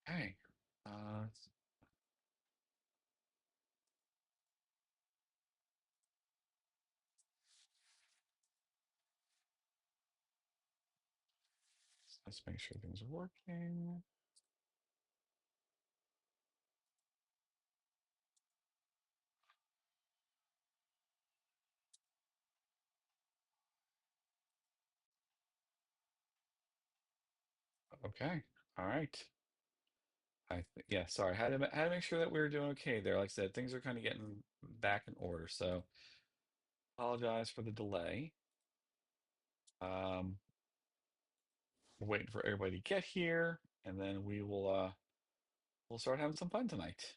Okay. Uh, let's make sure things are working. Okay. All right. Yeah, sorry. Had to make sure that we were doing okay there. Like I said, things are kind of getting back in order. So apologize for the delay. Um, we're waiting for everybody to get here, and then we'll start having some fun tonight.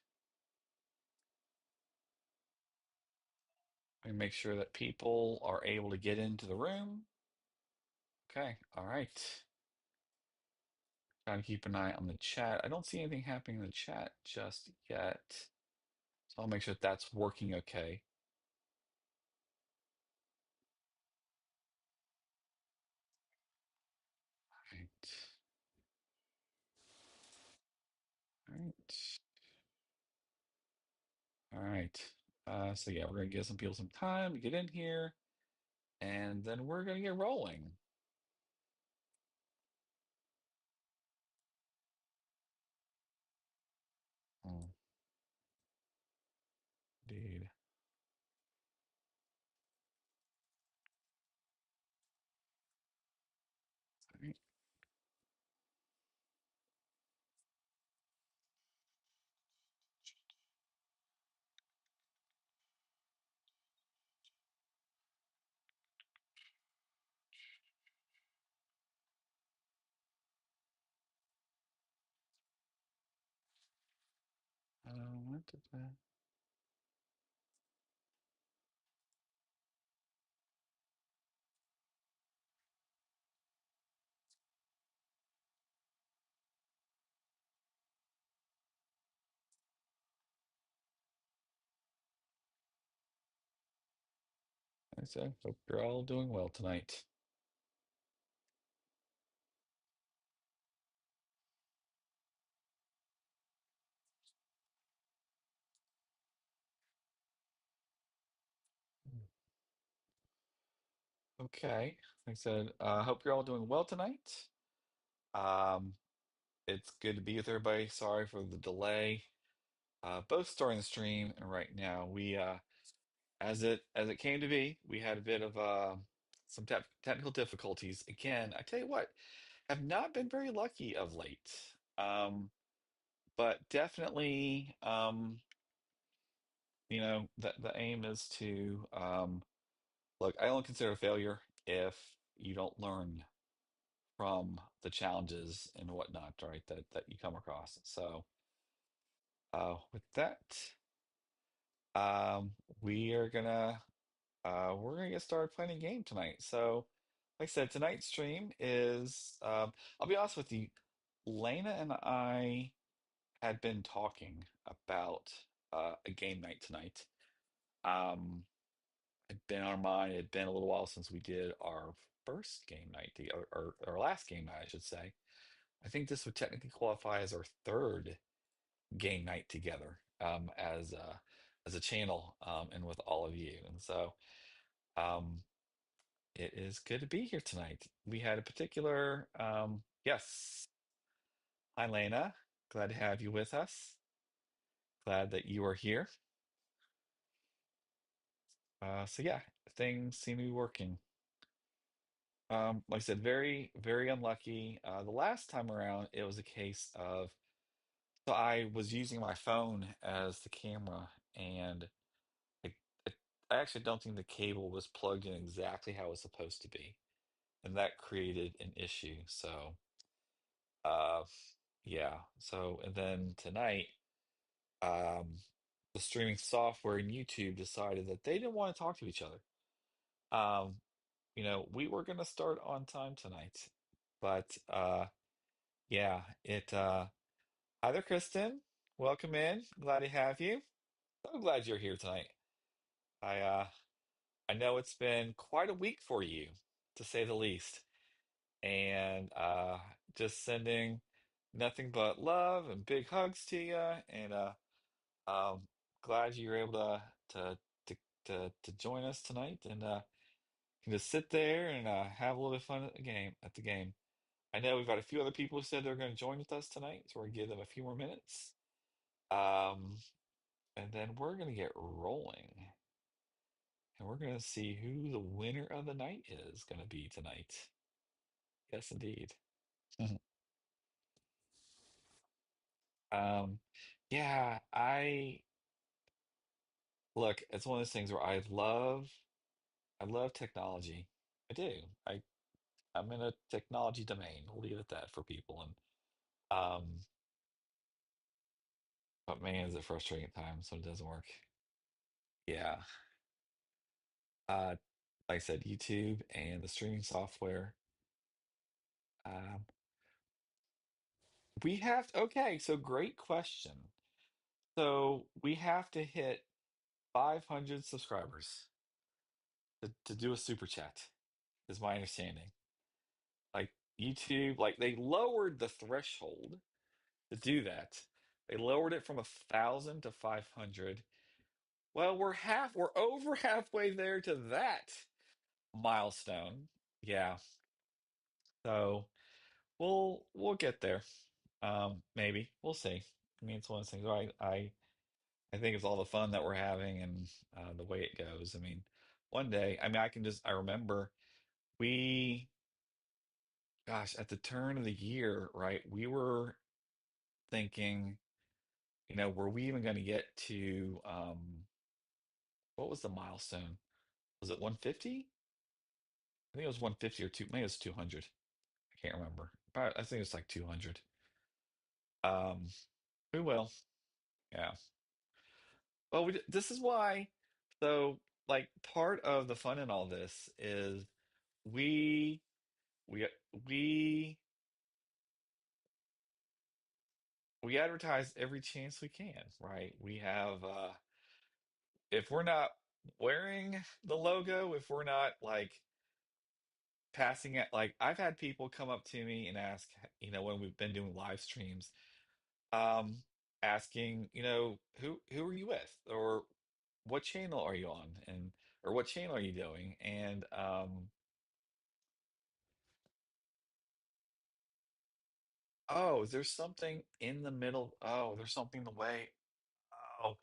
And make sure that people are able to get into the room. Okay. All right. Trying to keep an eye on the chat. I don't see anything happening in the chat just yet. So I'll make sure that that's working okay. Right. All right. All right. So yeah, we're gonna give some people some time to get in here, and then we're gonna get rolling. Oh, indeed. All right. What did that? I said, hope you're all doing well tonight. Okay. Like I said, hope you're all doing well tonight. Um, it's good to be with everybody. Sorry for the delay. Both starting the stream and right now. We as it came to be, we had a bit of some technical difficulties. Again, I tell you what, have not been very lucky of late. But definitely, the aim is to look, I only consider a failure if you don't learn from the challenges and whatnot, right, that you come across. So with that, we are gonna we're gonna get started playing a game tonight. So, like I said, tonight's stream is I'll be honest with you, Lena and I had been talking about a game night tonight. Um, it'd been on our mind. It had been a little while since we did our first game night together, or our last game night, I should say. I think this would technically qualify as our third game night together, as a channel, and with all of you. And so um, it is good to be here tonight. We had a particular yes. Hi, Lena. Glad to have you with us. Glad that you are here. So yeah, things seem to be working. Like I said, very, very unlucky. The last time around, it was a case of so I was using my phone as the camera, and I, I I actually don't think the cable was plugged in exactly how it was supposed to be, and that created an issue. So, uh, yeah. So, and then tonight, um, the streaming software and YouTube decided that they didn't want to talk to each other. Um, we were going to start on time tonight, but yeah, hi there, Kristen. Welcome in. Glad to have you. So glad you're here tonight. I know it's been quite a week for you, to say the least. And just sending nothing but love and big hugs to you, and um, glad you were able to to join us tonight, and can just sit there and have a little bit of fun at the game. I know we've got a few other people who said they're going to join with us tonight, so we're going to give them a few more minutes, um, and then we're going to get rolling, and we're going to see who the winner of the night is going to be tonight. Yes, indeed. Um, yeah, I look, it's one of those things where I love technology. I do. I'm in a technology domain. We'll leave it at that for people. And um, but man, is it frustrating at times when it doesn't work. Yeah. Uh, like I said, YouTube and the streaming software. Um, we have okay, so great question. So we have to hit 500 subscribers to do a super chat, is my understanding. Like YouTube, like they lowered the threshold to do that. They lowered it from 1,000 to 500. Well, we're over halfway there to that milestone. Yeah. So we'll get there. Maybe. We'll see. I mean, it's one of those things where I think it's all the fun that we're having and the way it goes. I mean, one day, I mean, I remember we, gosh, at the turn of the year, right? We were thinking, were we even going to get to what was the milestone? Was it 150? I think it was 150 or two, maybe it was 200. I can't remember. But I think it's like 200. Um, we will. Yeah. Well, this is why. So, like, part of the fun in all this is we we we we advertise every chance we can, right? We have if we're not wearing the logo, if we're not like passing it, like I've had people come up to me and ask, when we've been doing live streams, um, asking, who are you with, or what channel are you on, and or what channel are you doing, and oh, is there something in the middle? Oh, there's something in the way. Oh,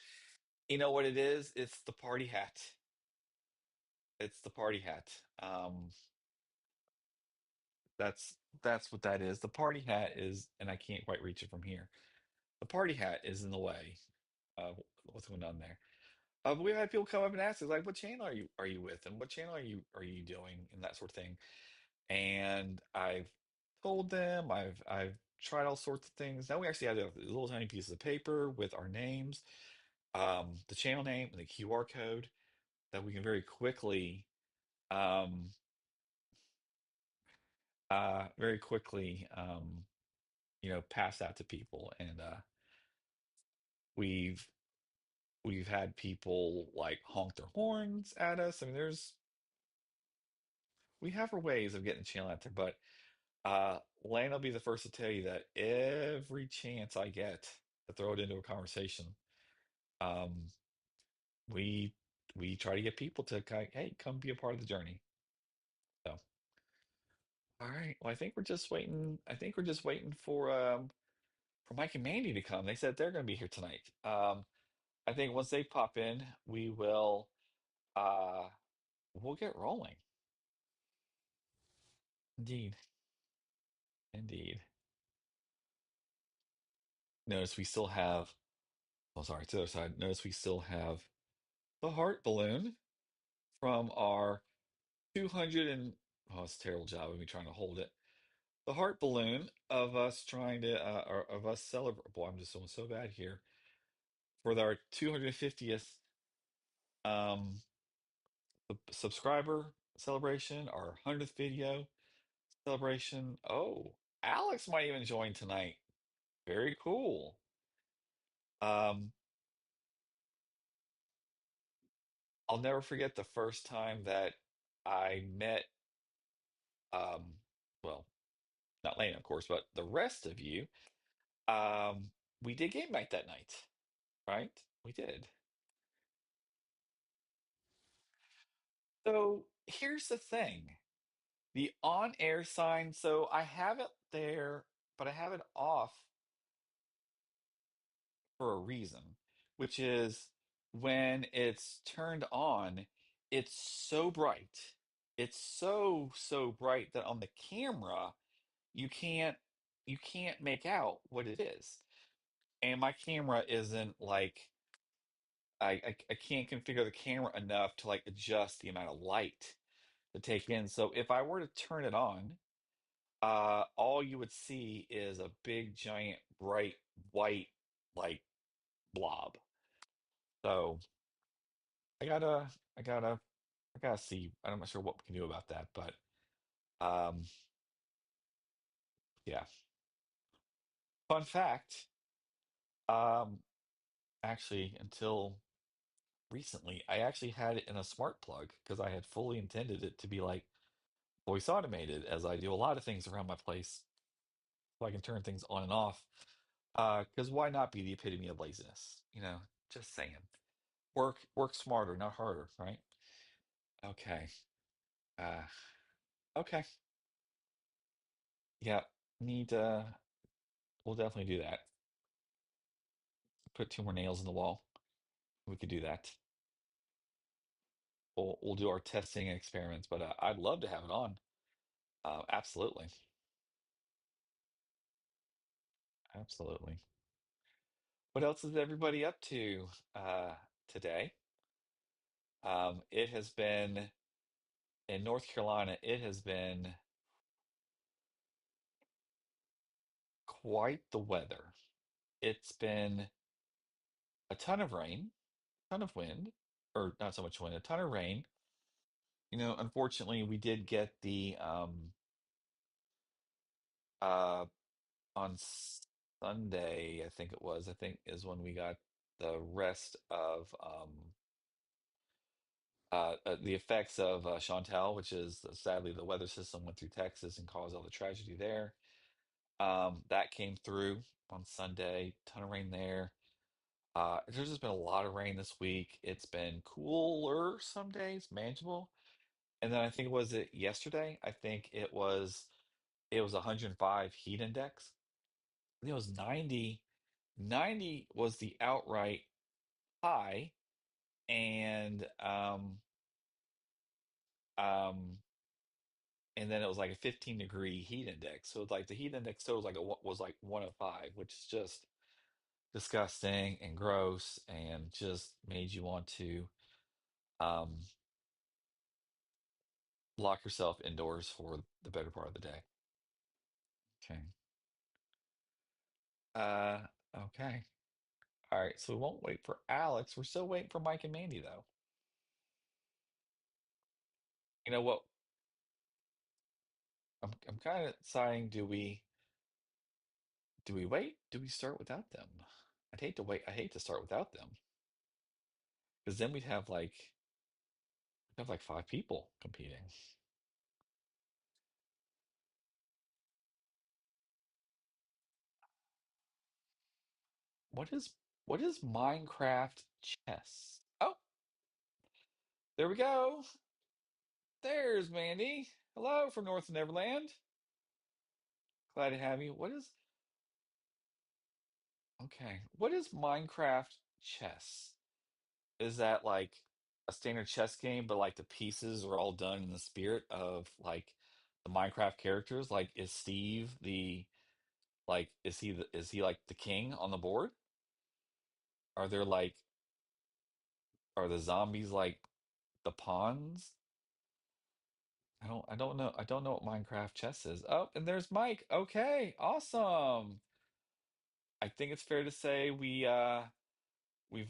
you know what it is? It's the party hat. It's the party hat. That's what that is. The party hat is, and I can't quite reach it from here. The party hat is in the way of what's going on there. But we've had people come up and ask us, like, what channel are you with, and what channel are you doing, and that sort of thing. And I've told them, I've tried all sorts of things. Now we actually have a little tiny pieces of paper with our names, the channel name, and the QR code that we can very quickly, um, very quickly, pass out to people. And we've we've had people like honk their horns at us. I mean, we have our ways of getting the channel out there, but Lane will be the first to tell you that every chance I get to throw it into a conversation, um, we we try to get people to hey, come be a part of the journey. So, all right. Well, I think we're just waiting. I think we're just waiting for Mike and Mandy to come. They said they're going to be here tonight. I think once they pop in, uh we'll get rolling. Indeed. Indeed. Notice we still have, oh, sorry, to the other side. Notice we still have the heart balloon from our 200 and, oh, it's a terrible job of me trying to hold it. The heart balloon of us trying to, or of us celebrate. Boy, I'm just doing so bad here. For our 250th um, subscriber celebration, our 100th video celebration. Oh, Alex might even join tonight. Very cool. Um, I'll never forget the first time that I met, um, well, not Lane, of course, but the rest of you. Um, we did game night that night, right? We did. So here's the thing. The on-air sign, so I have it there, but I have it off for a reason, which is when it's turned on, it's so bright. It's so, so bright that on the camera, you can't you can't make out what it is. And my camera isn't like I can't configure the camera enough to like adjust the amount of light to take in. So if I were to turn it on, all you would see is a big, giant, bright, white, like blob. So I gotta, I gotta, I gotta see. I'm not sure what we can do about that, but um, yeah. Fun fact, um, actually, until recently, I actually had it in a smart plug because I had fully intended it to be like voice automated, as I do a lot of things around my place, so I can turn things on and off. Because why not be the epitome of laziness? Just saying. Work smarter, not harder, right? Okay. Uh, okay. Yeah. Need we'll definitely do that. Put two more nails in the wall. We could do that. We'll do our testing and experiments, but I'd love to have it on. Absolutely. Absolutely. What else is everybody up to today? It has been in North Carolina, it has been quite the weather. It's been a ton of rain, ton of wind, or not so much wind, a ton of rain. Unfortunately, we did get the uh on Sunday, I think it was, I think is when we got the rest of the effects of Chantal, which is sadly the weather system went through Texas and caused all the tragedy there. That came through on Sunday, ton of rain there. There's just been a lot of rain this week. It's been cooler some days, manageable. And then I think was it yesterday? I think it was 105 heat index. I think it was 90. 90 was the outright high, and um and then it was like a 15-degree heat index. So like the heat index total was like 105, which is just disgusting and gross and just made you want to um lock yourself indoors for the better part of the day. Okay. Okay. All right, so we won't wait for Alex. We're still waiting for Mike and Mandy though. You know what? I'm kind of deciding, do we wait? Do we start without them? I'd hate to wait. I hate to start without them because then we'd have like five people competing. What is Minecraft chess? Oh, there we go. There's Mandy. Hello from North Neverland. Glad to have you. Okay. What is Minecraft chess? Is that like a standard chess game, but like the pieces are all done in the spirit of like the Minecraft characters? Like, is Steve is he like the king on the board? Are there like are the zombies like the pawns? I don't know. I don't know what Minecraft chess is. Oh, and there's Mike. Okay, awesome. I think it's fair to say we've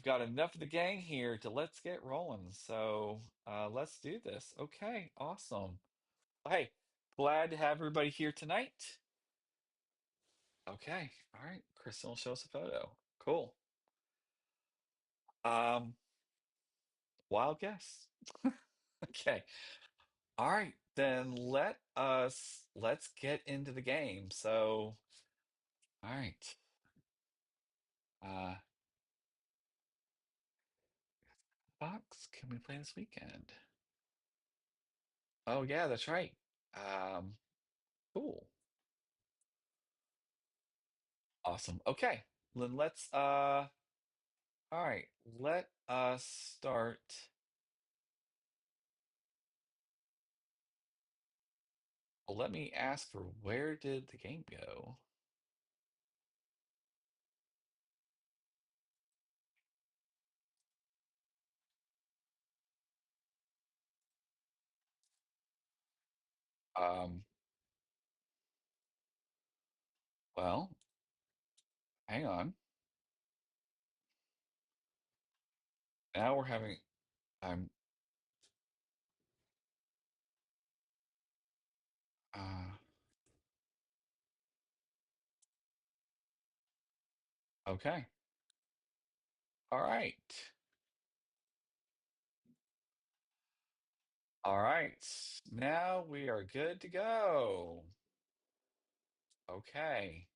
got enough of the gang here to let's get rolling. So let's do this. Okay, awesome. Hey, glad to have everybody here tonight. Okay, all right. Kristen will show us a photo. Cool. Um, Wild guess. Okay. All right, then let's get into the game. So, all right. Uh, Fox, can we play this weekend? Oh yeah, that's right. Um, cool. Awesome. Okay. Then let's all right, let us start. Well, let me ask for where did the game go? Um, well, hang on. Now we're having I'm uh okay. All right. All right. Now we are good to go. Okay.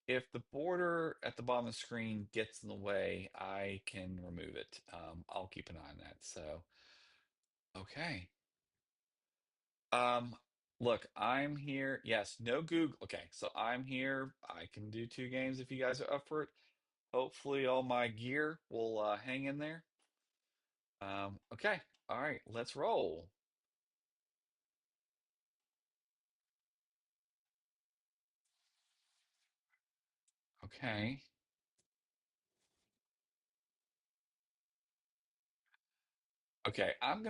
If the border at the bottom of the screen gets in the way, I can remove it. I'll keep an eye on that. So, okay. Um, Look, I'm here. Yes, no Google. Okay, so I'm here. I can do two games if you guys are up for it. Hopefully, all my gear will hang in there. Okay. All right, let's roll. Okay. Okay, I am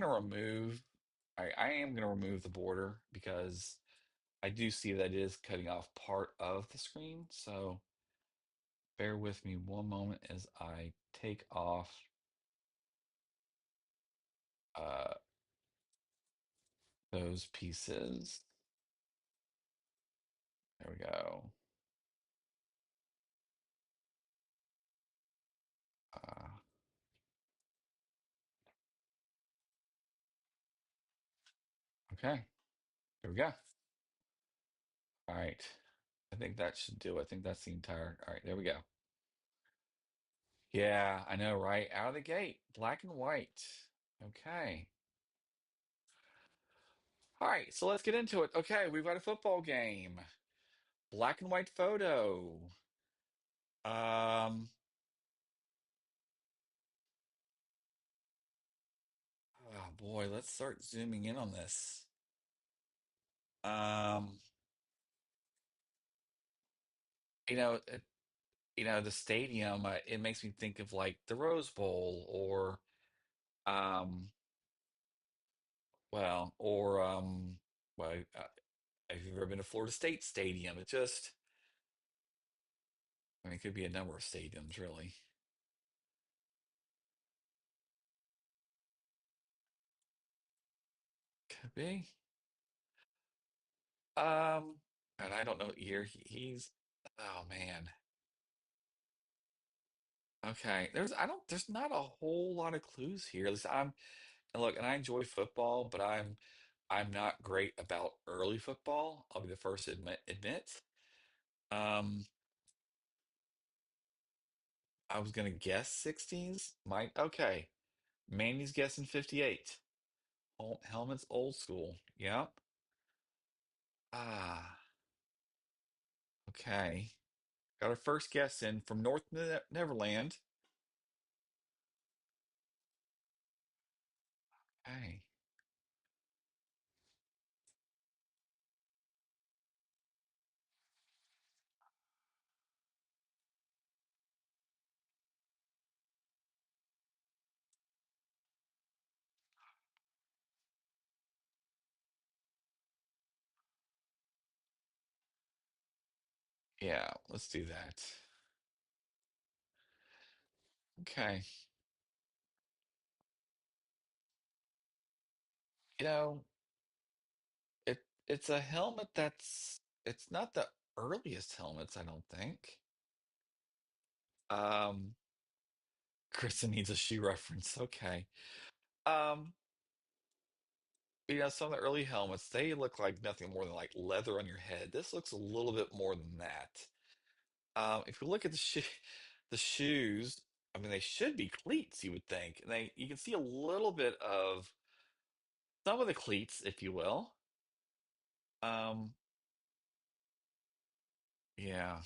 gonna remove the border because I do see that it is cutting off part of the screen. So bear with me one moment as I take off uh those pieces. There we go. Uh, okay, there we go. All right. I think that should do it. I think that's the entire. All right, there we go. Yeah, I know, right? Out of the gate, black and white. Okay. All right, so let's get into it. Okay, we've got a football game. Black and white photo. Um, oh boy, let's start zooming in on this. Um, you know, it, the stadium, it makes me think of like the Rose Bowl or um, or well, have you ever been to Florida State Stadium? It just, I mean, it could be a number of stadiums, really. Could be. And I don't know what year he's. Oh man. Okay. There's not a whole lot of clues here. At least and look, and I enjoy football, but I'm not great about early football. I'll be the first to admit. Um, I was gonna guess 60s. Might okay. Mandy's guessing 58. Helmet's old school. Yep. Ah, okay. Got our first guess in from Neverland. Hey. Yeah, let's do that. Okay. You know, it's a helmet it's not the earliest helmets, I don't think. Um, Kristen needs a shoe reference. Okay. Um, some of the early helmets, they look like nothing more than like leather on your head. This looks a little bit more than that. If you look at the shoes, I mean, they should be cleats, you would think. And you can see a little bit of some of the cleats, if you will. Um, yeah.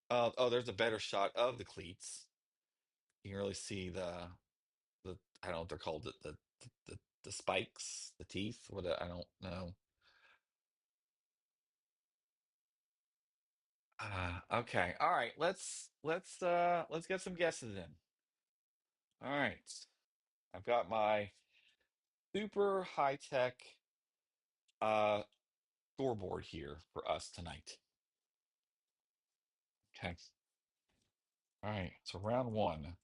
Oh, there's a better shot of the cleats. You can really see the I don't know what they're called, the spikes, the teeth. What I don't know. Okay. All right. Let's get some guesses in. All right. I've got my super high tech uh scoreboard here for us tonight. Okay. All right. So round one.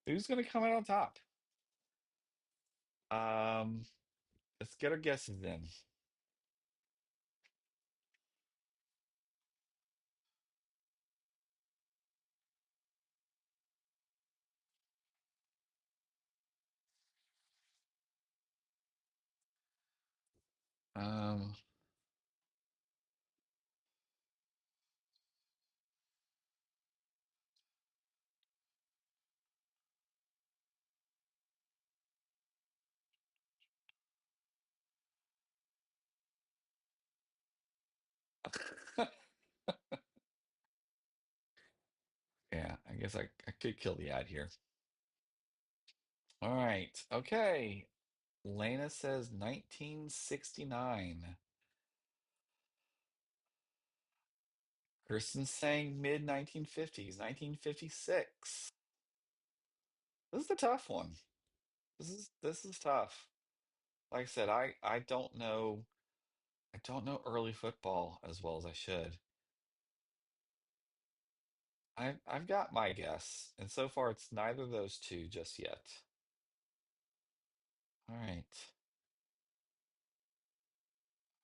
Who's gonna come out on top? Um, let's get our guesses in. Um, yeah, I guess I could kill the ad here. All right. Okay. Lena says 1969. Kristen's saying mid 1950s, 1956. This is a tough one. This is tough. Like I said, I don't know early football as well as I should. I've got my guess, and so far it's neither of those two just yet. All right.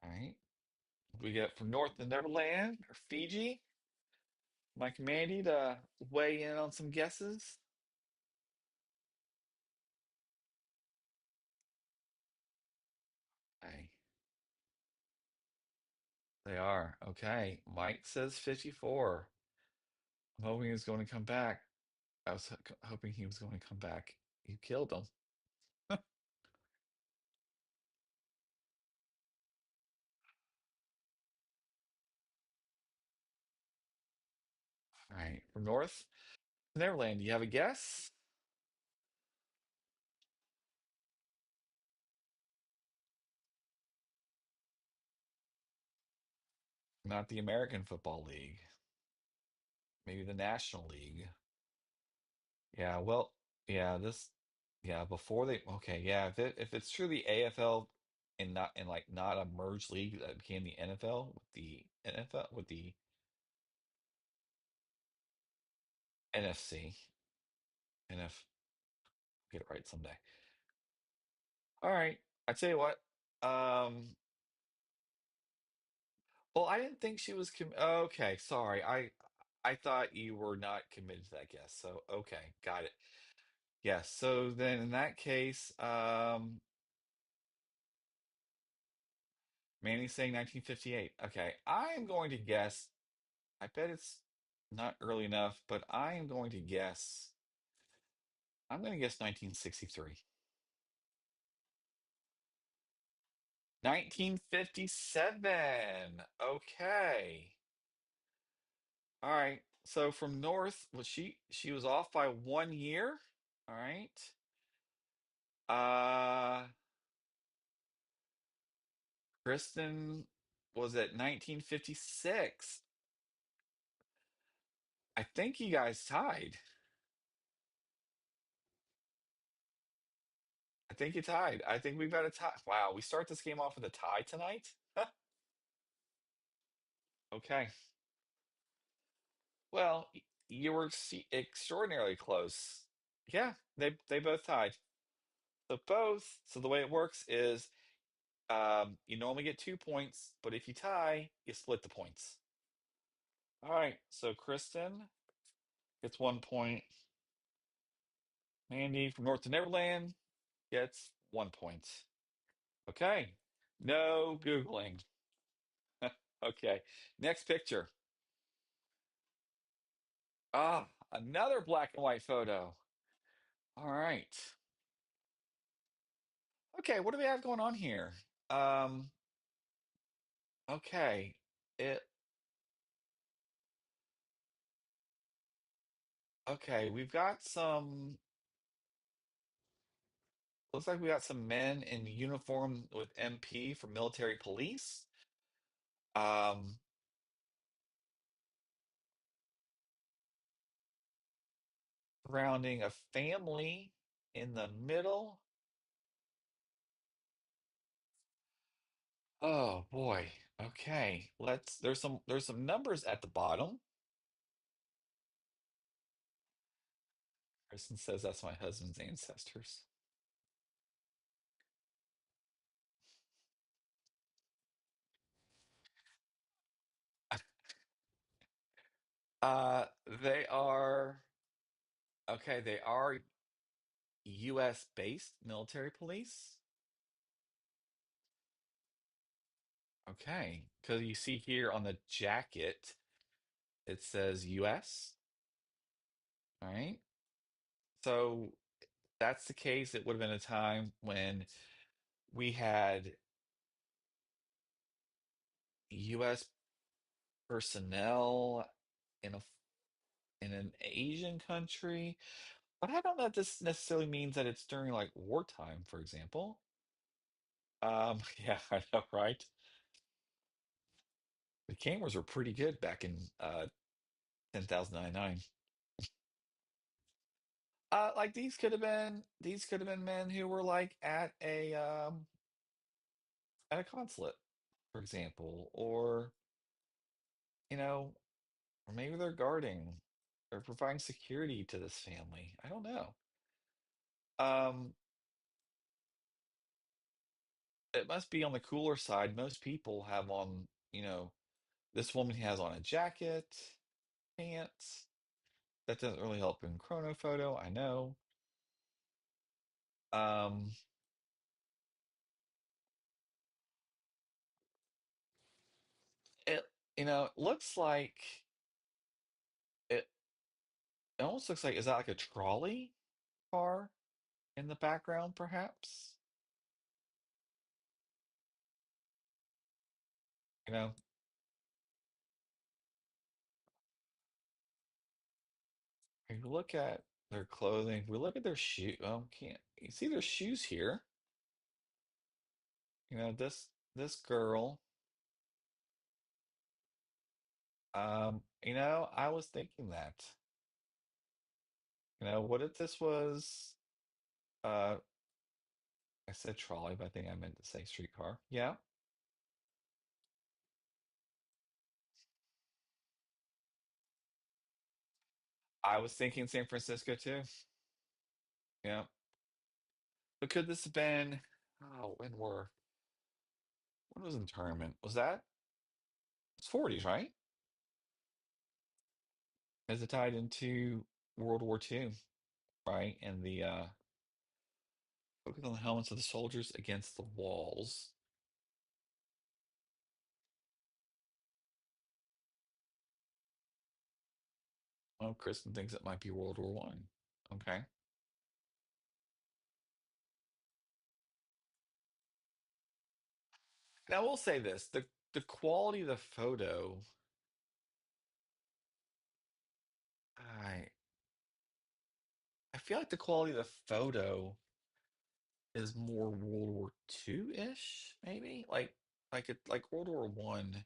All right. We get from North of Neverland or Fiji. Mike and Mandy to weigh in on some guesses. Hey, they are. Okay. Mike says 54. I'm hoping he's going to come back. I was hoping he was going to come back. You killed him. All right. From North Neverland, do you have a guess? Not the American Football League. Maybe the National League. Yeah, well, yeah, before okay, yeah, if it's truly AFL and not a merged league that became the NFL with the NFL with the NFC, NF, get it right someday. All right, I tell you what. Um, well, I didn't think she was okay, sorry. I thought you were not committed to that guess. So, okay, got it. Yes, so then in that case, Manny's saying 1958. Okay, I am going to guess. I bet it's not early enough, but I am going to guess. I'm going to guess 1963. 1957. Okay. All right. So from North, was she was off by 1 year? All right. Uh Kristen was at 1956. I think you guys tied. I think you tied. I think we've got a tie. Wow, we start this game off with a tie tonight? Okay. Well, you were extraordinarily close. Yeah, they both tied. So the way it works is you normally get 2 points, but if you tie, you split the points. All right. So Kristen gets 1 point. Mandy from North to Neverland gets 1 point. Okay. No Googling. Okay. Next picture. Ah, another black and white photo. All right. Okay, what do we have going on here? Um, okay. It okay, we've got some looks like we got some men in uniform with MP for military police. Um, Surrounding a family in the middle. Oh boy. Okay. There's some numbers at the bottom. Kristen says that's my husband's ancestors. They are okay, they are US based military police. Okay. Because you see here on the jacket, it says US. All right. So that's the case. It would have been a time when we had US personnel in in an Asian country. But I don't know if this necessarily means that it's during like wartime, for example. Yeah, I know, right? The cameras were pretty good back in 10,099. Like these could have been men who were like at a consulate, for example, or you know, or maybe they're guarding or providing security to this family. I don't know. Um, it must be on the cooler side. Most people have on, this woman has on a jacket, pants. That doesn't really help in Chronophoto, I know. Um, it it looks like it it almost looks like, is that like a trolley car in the background, perhaps? You know, if you look at their clothing, if we look at their shoe, can't you see their shoes here? This girl, I was thinking that, what if this was uh I said trolley, but I think I meant to say streetcar. Yeah. I was thinking San Francisco too. Yeah. But could this have been, oh, when was internment? Was that it's 40s, right? Is it tied into World War II, right? And the focus on the helmets of the soldiers against the walls. Oh, Kristen thinks it might be World War One. Okay. Now we'll say this, the quality of the photo, I I feel like the quality of the photo is more World War II-ish, maybe? Like World War One.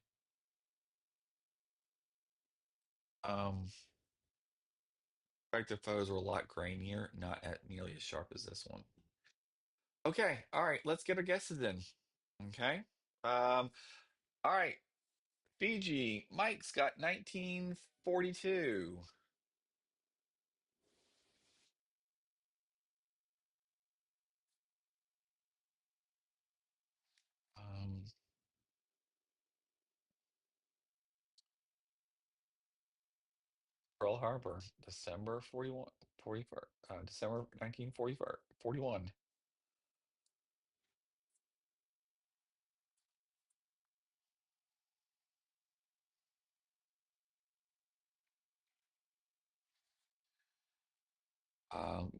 In fact, the photos were a lot grainier, not nearly as sharp as this one. Okay, all right, let's get our guesses in. Okay. Um, all right, Fiji, Mike's got 1942. Um, Pearl Harbor, December 41, 41, December 1944, 41.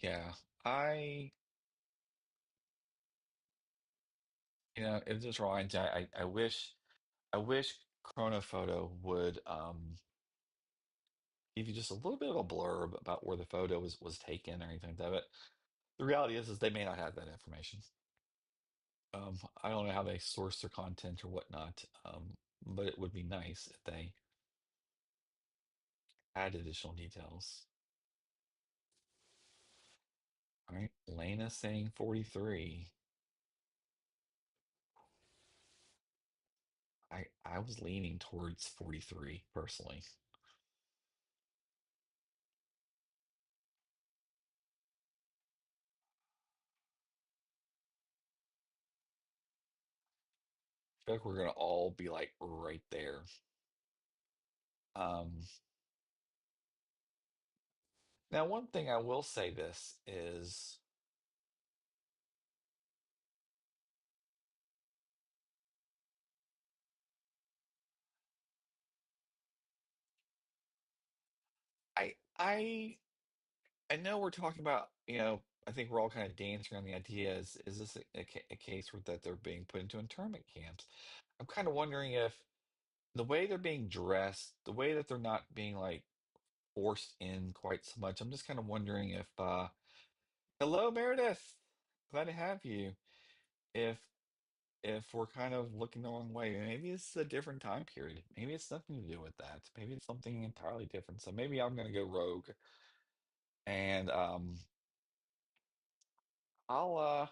Yeah, I, it just reminds me, I wish Chronophoto would give you just a little bit of a blurb about where the photo was taken or anything like that. But the reality is they may not have that information. I don't know how they source their content or whatnot, but it would be nice if they add additional details. All right, Lena saying 43. I was leaning towards 43 personally. I feel like we're gonna all be like right there. Um, Now one thing I will say this is I I know we're talking about, I think we're all kind of dancing around the idea is this a case where that they're being put into internment camps? I'm kind of wondering if the way they're being dressed, the way that they're not being like forced in quite so much, I'm just kind of wondering if hello Meredith, glad to have you. If if we're kind of looking the wrong way, maybe it's a different time period. Maybe it's nothing to do with that. Maybe it's something entirely different. So maybe I'm gonna go rogue and I'll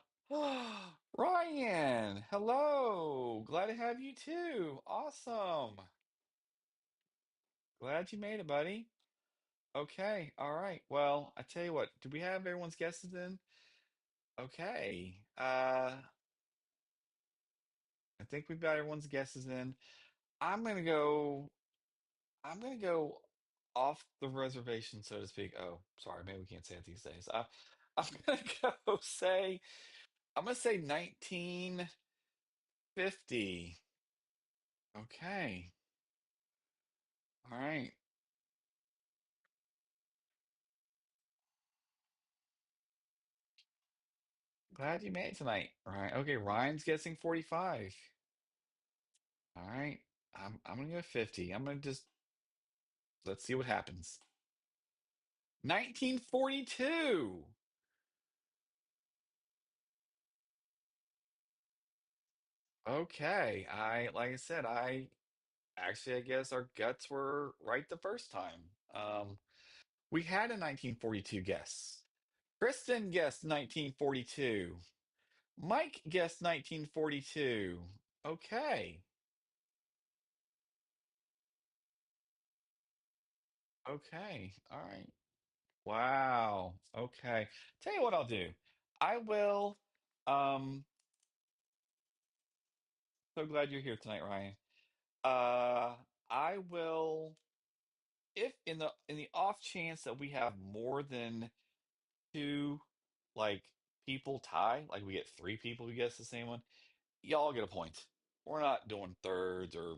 Ryan, hello. Glad to have you too. Awesome. Glad you made it, buddy. Okay, all right. Well, I tell you what, do we have everyone's guesses in? Okay. I think we've got everyone's guesses in. I'm gonna go, I'm gonna go off the reservation, so to speak. Oh, sorry, maybe we can't say it these days. I'm gonna go say, I'm gonna say 1950. Okay. All right. Glad you made it tonight. All right. Okay, Ryan's guessing 45. All right. I'm gonna go 50. I'm gonna just let's see what happens. 1942. Okay. Like I said, I guess our guts were right the first time. We had a 1942 guess. Kristen guessed 1942. Mike guessed 1942. Okay. Okay. All right. Wow. Okay. Tell you what I'll do. I will um so glad you're here tonight, Ryan. I will, if in the off chance that we have more than two like people tie, like we get three people who guess the same one, y'all get a point. We're not doing thirds or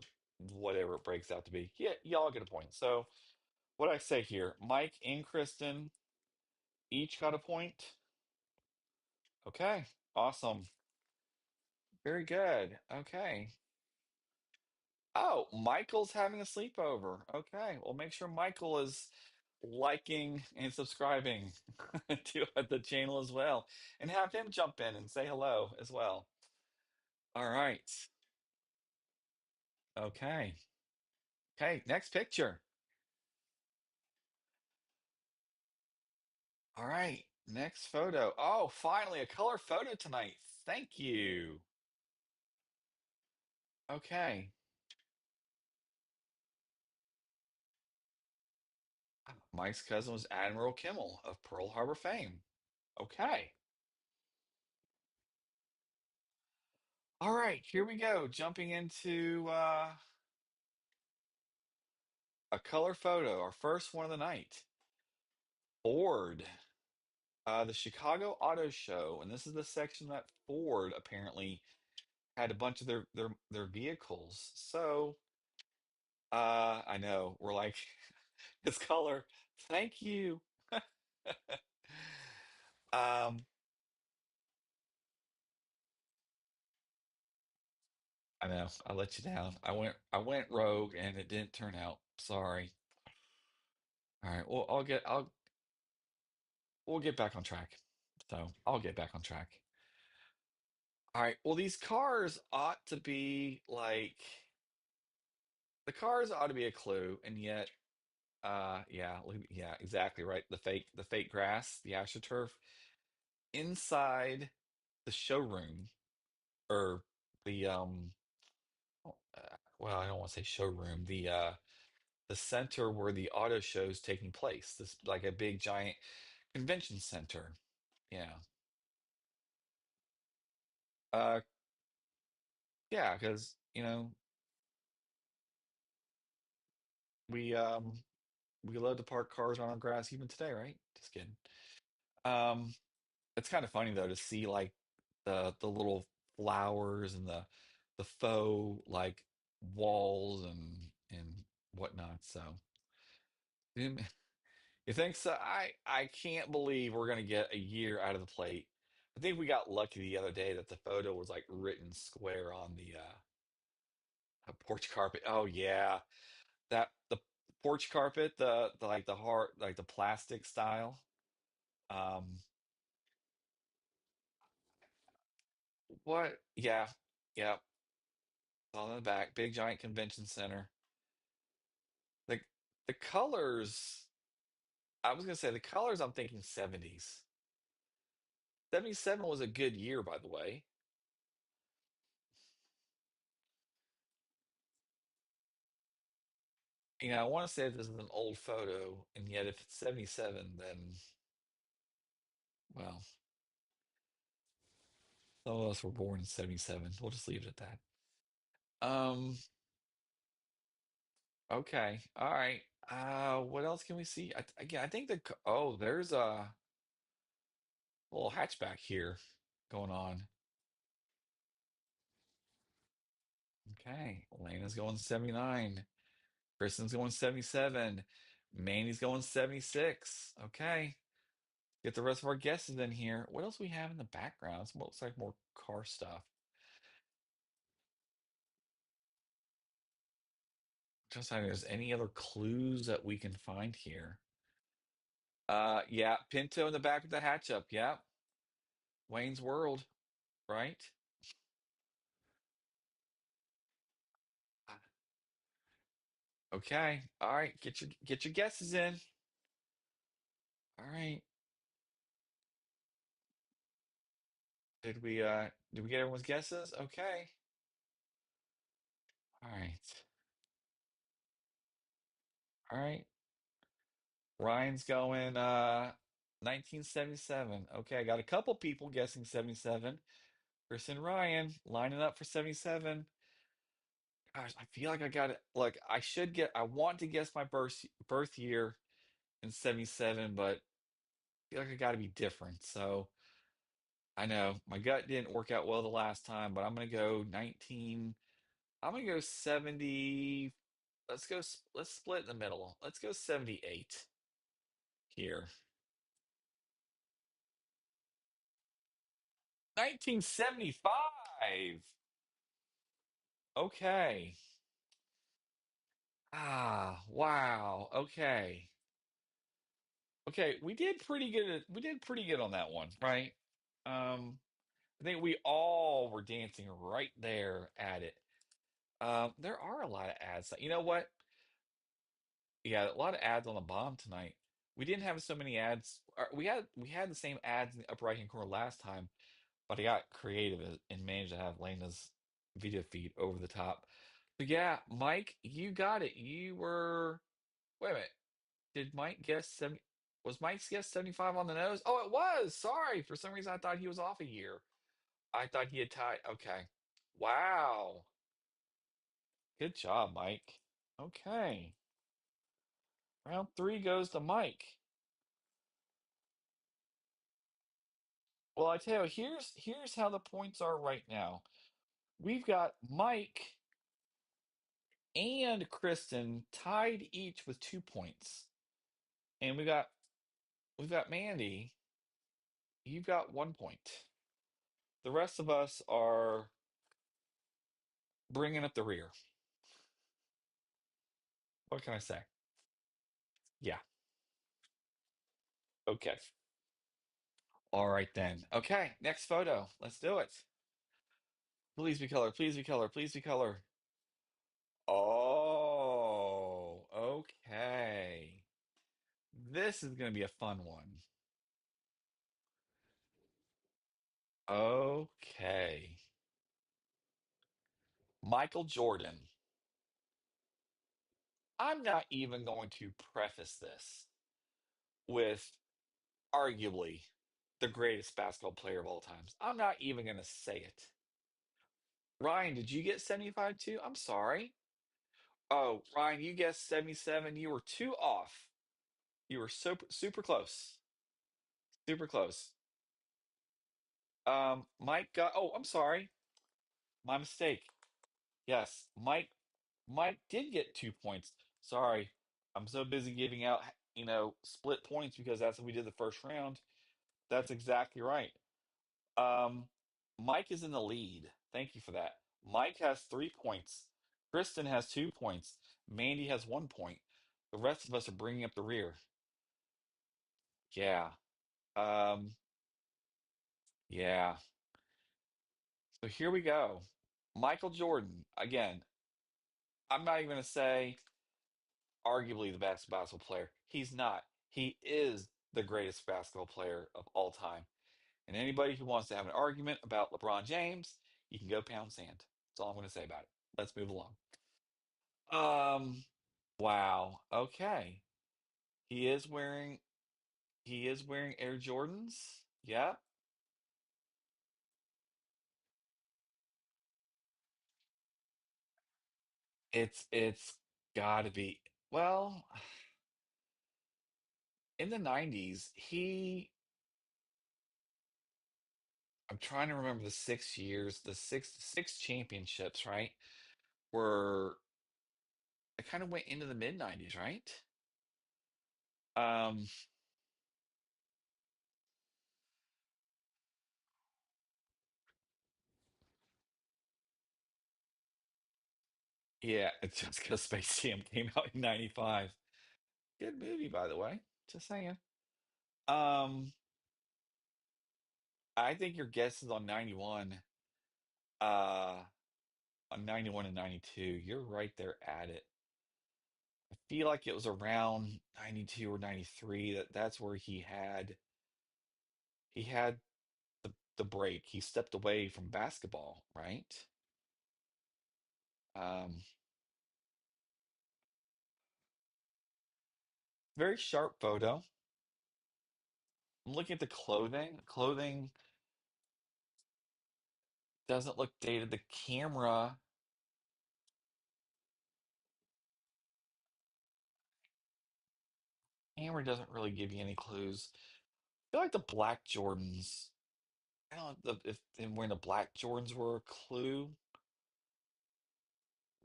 whatever it breaks out to be. Yeah, y'all get a point. So what I say here, Mike and Kristen each got a point. Okay, awesome. Very good. Okay. Oh, Michael's having a sleepover. Okay. Well, make sure Michael is liking and subscribing to the channel as well. And have him jump in and say hello as well. All right. Okay. Okay. Next picture. All right. Next photo. Oh, finally a color photo tonight. Thank you. Okay. Mike's cousin was Admiral Kimmel of Pearl Harbor fame. Okay. All right, here we go. Jumping into a color photo, our first one of the night. Ford, the Chicago Auto Show, and this is the section that Ford apparently had a bunch of their vehicles. So, I know we're like, this color. Thank you. Um, I know I let you down. I went rogue and it didn't turn out. Sorry. All right. Well, we'll get back on track. So I'll get back on track. All right. Well, these cars ought to be like the cars ought to be a clue, and yet, yeah, yeah, exactly right. The fake grass, the astroturf inside the showroom or the well, I don't want to say showroom, the center where the auto show is taking place. This like a big giant convention center. Yeah. Uh yeah, because we we love to park cars on our grass even today, right? Just kidding. Um it's kind of funny though to see like the little flowers and the faux like walls and whatnot. So you you think so? I can't believe we're gonna get a year out of the plate. I think we got lucky the other day that the photo was like written square on the porch carpet. Oh yeah, that the porch carpet, the like the hard like the plastic style. Um, what? Yeah, yeah. All in the back, big giant convention center. The the colors. I was gonna say the colors. I'm thinking 70s. 77 was a good year, by the way. I want to say this is an old photo, and yet if it's 77, then, well, some of us were born in 77. We'll just leave it at that. Um, okay. All right. What else can we see? Again, I think there's a little hatchback here going on. Okay. Elena's going 79. Kristen's going 77. Mandy's going 76. Okay. Get the rest of our guesses in here. What else we have in the background? It looks like more car stuff. Just saying, there's any other clues that we can find here? Yeah, Pinto in the back with the hatch up. Yeah, Wayne's World, right? Okay, all right. Get your guesses in. All right. Did we get everyone's guesses? Okay. All right. All right. Ryan's going 1977. Okay, I got a couple people guessing 77. Chris and Ryan lining up for 77. Gosh, I feel like I got it. Look, I want to guess my birth year in 77, but I feel like I got to be different. So I know my gut didn't work out well the last time, but I'm gonna go 19. I'm gonna go 70. Let's split in the middle. Let's go 78 here. 1975. Okay. Wow. Okay. Okay, we did pretty good on that one, right? Um, I think we all were dancing right there at it. There are a lot of ads. You know what? Yeah, a lot of ads on the bottom tonight. We didn't have so many ads. We had the same ads in the upper right hand corner last time, but I got creative and managed to have Lena's video feed over the top. But yeah, Mike, you got it. You were. Wait a minute. Did Mike guess 70? Was Mike's guess 75 on the nose? Oh, it was. Sorry. For some reason, I thought he was off a year. I thought he had tied. Okay. Wow. Good job, Mike. Okay. Round three goes to Mike. Well, I tell you, here's how the points are right now. We've got Mike and Kristen tied each with 2 points. And we've got Mandy. You've got 1 point. The rest of us are bringing up the rear. What can I say? Yeah. Okay. All right then. Okay. Next photo. Let's do it. Please be color. Please be color. Please be color. Oh, okay. This is going to be a fun one. Okay. Michael Jordan. I'm not even going to preface this with arguably the greatest basketball player of all times. I'm not even going to say it. Ryan, did you get 75 too? I'm sorry. Oh, Ryan, you guessed 77. You were two off. You were super close. Super close. Mike got, oh, I'm sorry. My mistake. Yes, Mike did get 2 points. Sorry. I'm so busy giving out, split points because that's what we did the first round. That's exactly right. Um, Mike is in the lead. Thank you for that. Mike has 3 points. Kristen has 2 points. Mandy has 1 point. The rest of us are bringing up the rear. Yeah. Um, yeah. So here we go. Michael Jordan, again, I'm not even going to say arguably the best basketball player. He's not. He is the greatest basketball player of all time. And anybody who wants to have an argument about LeBron James, you can go pound sand. That's all I'm going to say about it. Let's move along. Um, wow. Okay. He is wearing he is wearing Air Jordans. Yeah. It's gotta be. Well, in the 90s, I'm trying to remember the 6 years, the six championships, right? Were it kind of went into the mid 90s, right? Um, yeah, it's just because Space Jam came out in 95. Good movie, by the way. Just saying. Um, I think your guess is uh on 91 and 92. You're right there at it. I feel like it was around 92 or 93 that's where he had the break. He stepped away from basketball, right? Um, very sharp photo. I'm looking at the clothing. Clothing doesn't look dated. The camera doesn't really give you any clues. I feel like the black Jordans. I don't know if him wearing the black Jordans were a clue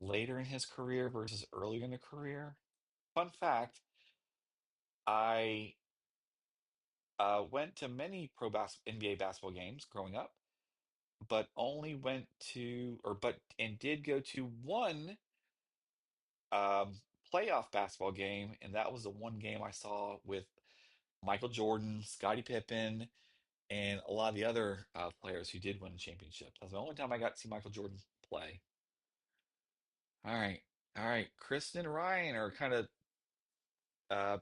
later in his career versus earlier in the career. Fun fact, I went to many NBA basketball games growing up, but only went to or but and did go to one um, playoff basketball game, and that was the one game I saw with Michael Jordan, Scottie Pippen, and a lot of the other players who did win a championship. That's the only time I got to see Michael Jordan play. All right, all right. Kristen and Ryan are kind of uh,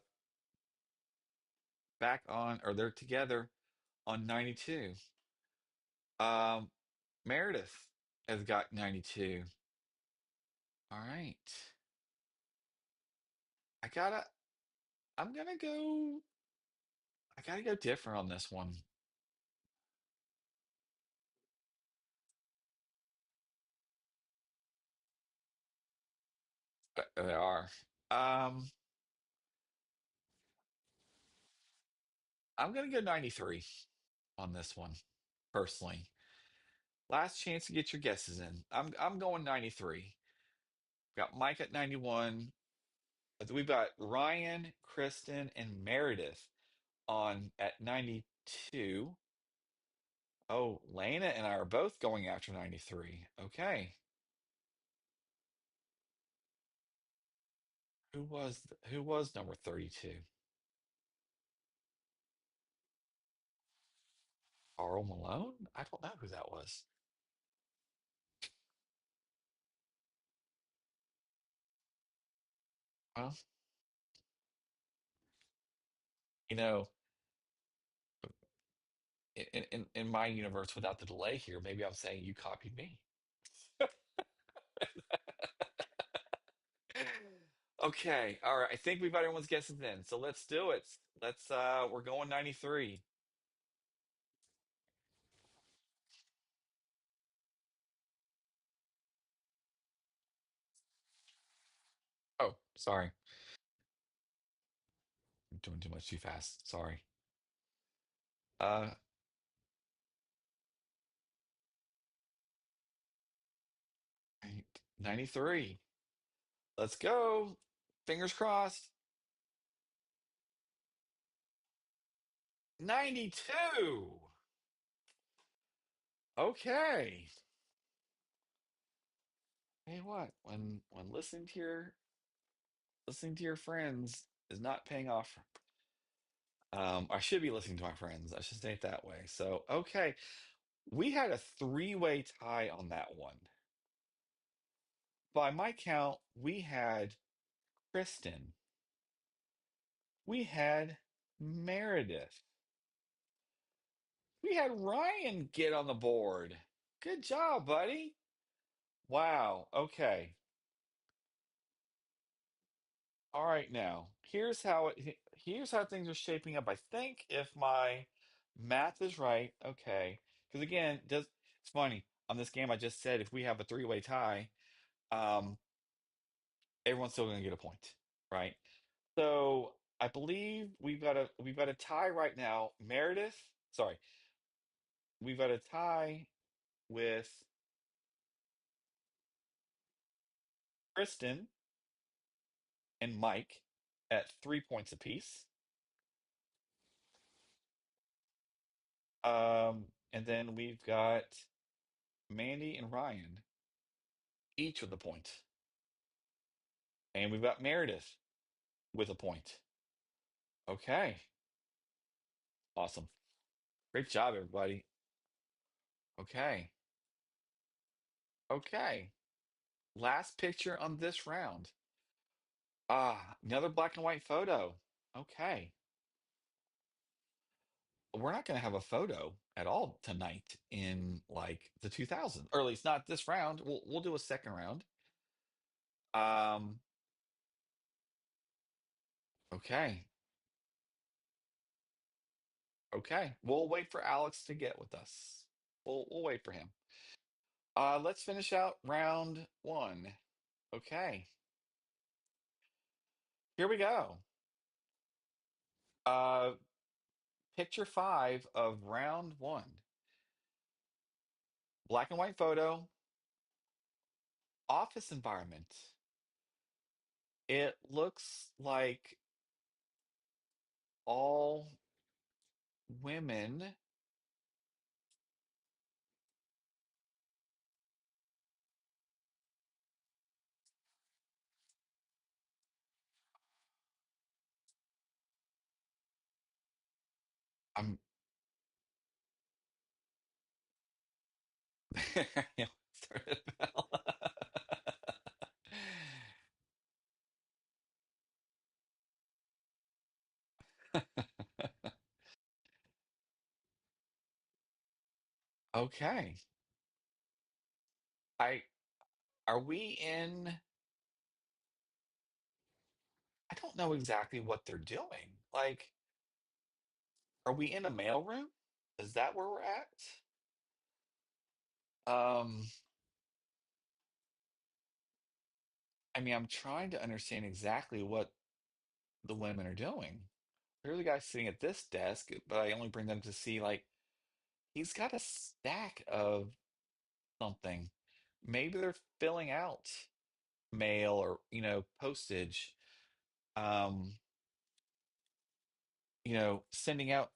back on, or they're together on 92. Um, Meredith has got 92. All right. I gotta, I'm gonna go, I gotta go different on this one. They are. Um, I'm gonna go 93 on this one, personally. Last chance to get your guesses in. I'm going 93. Got Mike at 91. We've got Ryan, Kristen, and Meredith on at 92. Oh, Lena and I are both going after 93. Okay. Who was number 32? Carl Malone? I don't know who that was. Well, you know, in my universe without the delay here, maybe I'm saying you copied me. Okay, all right. I think we've got everyone's guesses in. So let's do it. We're going 93. Oh, sorry. I'm doing too much too fast. Sorry. Uh 93. Let's go. Fingers crossed. 92. Okay. Hey, what? When listening to your friends is not paying off. I should be listening to my friends. I should say it that way. So, okay. We had a three-way tie on that one. By my count, we had Kristen, we had Meredith, we had Ryan get on the board. Good job, buddy. Wow. Okay. All right, now here's how things are shaping up. I think if my math is right, okay. Because again, does it's funny on this game. I just said if we have a three-way tie, um, everyone's still going to get a point, right? So I believe we've got a tie right now. Meredith, sorry, we've got a tie with Kristen and Mike at 3 points apiece. And then we've got Mandy and Ryan each with a point. And we've got Meredith with a point. Okay. Awesome. Great job, everybody. Okay. Okay. Last picture on this round. Ah, another black and white photo. Okay. We're not going to have a photo at all tonight in like the 2000s, or at least not this round. We'll do a second round. Um, okay. Okay. We'll wait for Alex to get with us. We'll wait for him. Let's finish out round one. Okay. Here we go. Uh, picture five of round one. Black and white photo, office environment. It looks like all women. I'm Yeah, started bell. Okay. I Are we in I don't know exactly what they're doing. Like, are we in a mailroom? Is that where we're at? Um, I mean, I'm trying to understand exactly what the women are doing. There's a guy sitting at this desk, but I only bring them to see like he's got a stack of something. Maybe they're filling out mail or, postage. Um, sending out,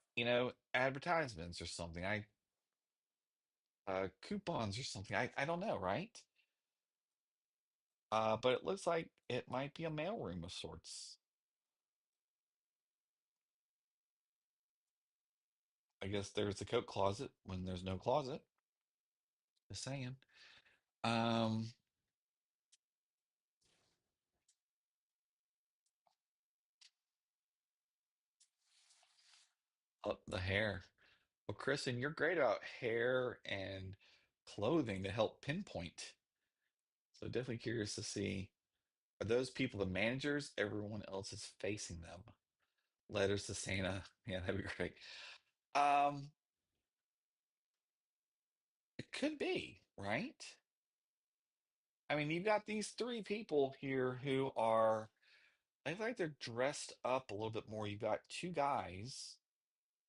advertisements or something. coupons or something. I don't know, right? But it looks like it might be a mailroom of sorts. I guess there's a coat closet when there's no closet. Just saying. Um, the hair. Well, Kristen, you're great about hair and clothing to help pinpoint. So definitely curious to see, are those people the managers? Everyone else is facing them. Letters to Santa. Yeah, that'd be great. Um, it could be, right? I mean, you've got these three people here who are, I feel like they're dressed up a little bit more. You've got two guys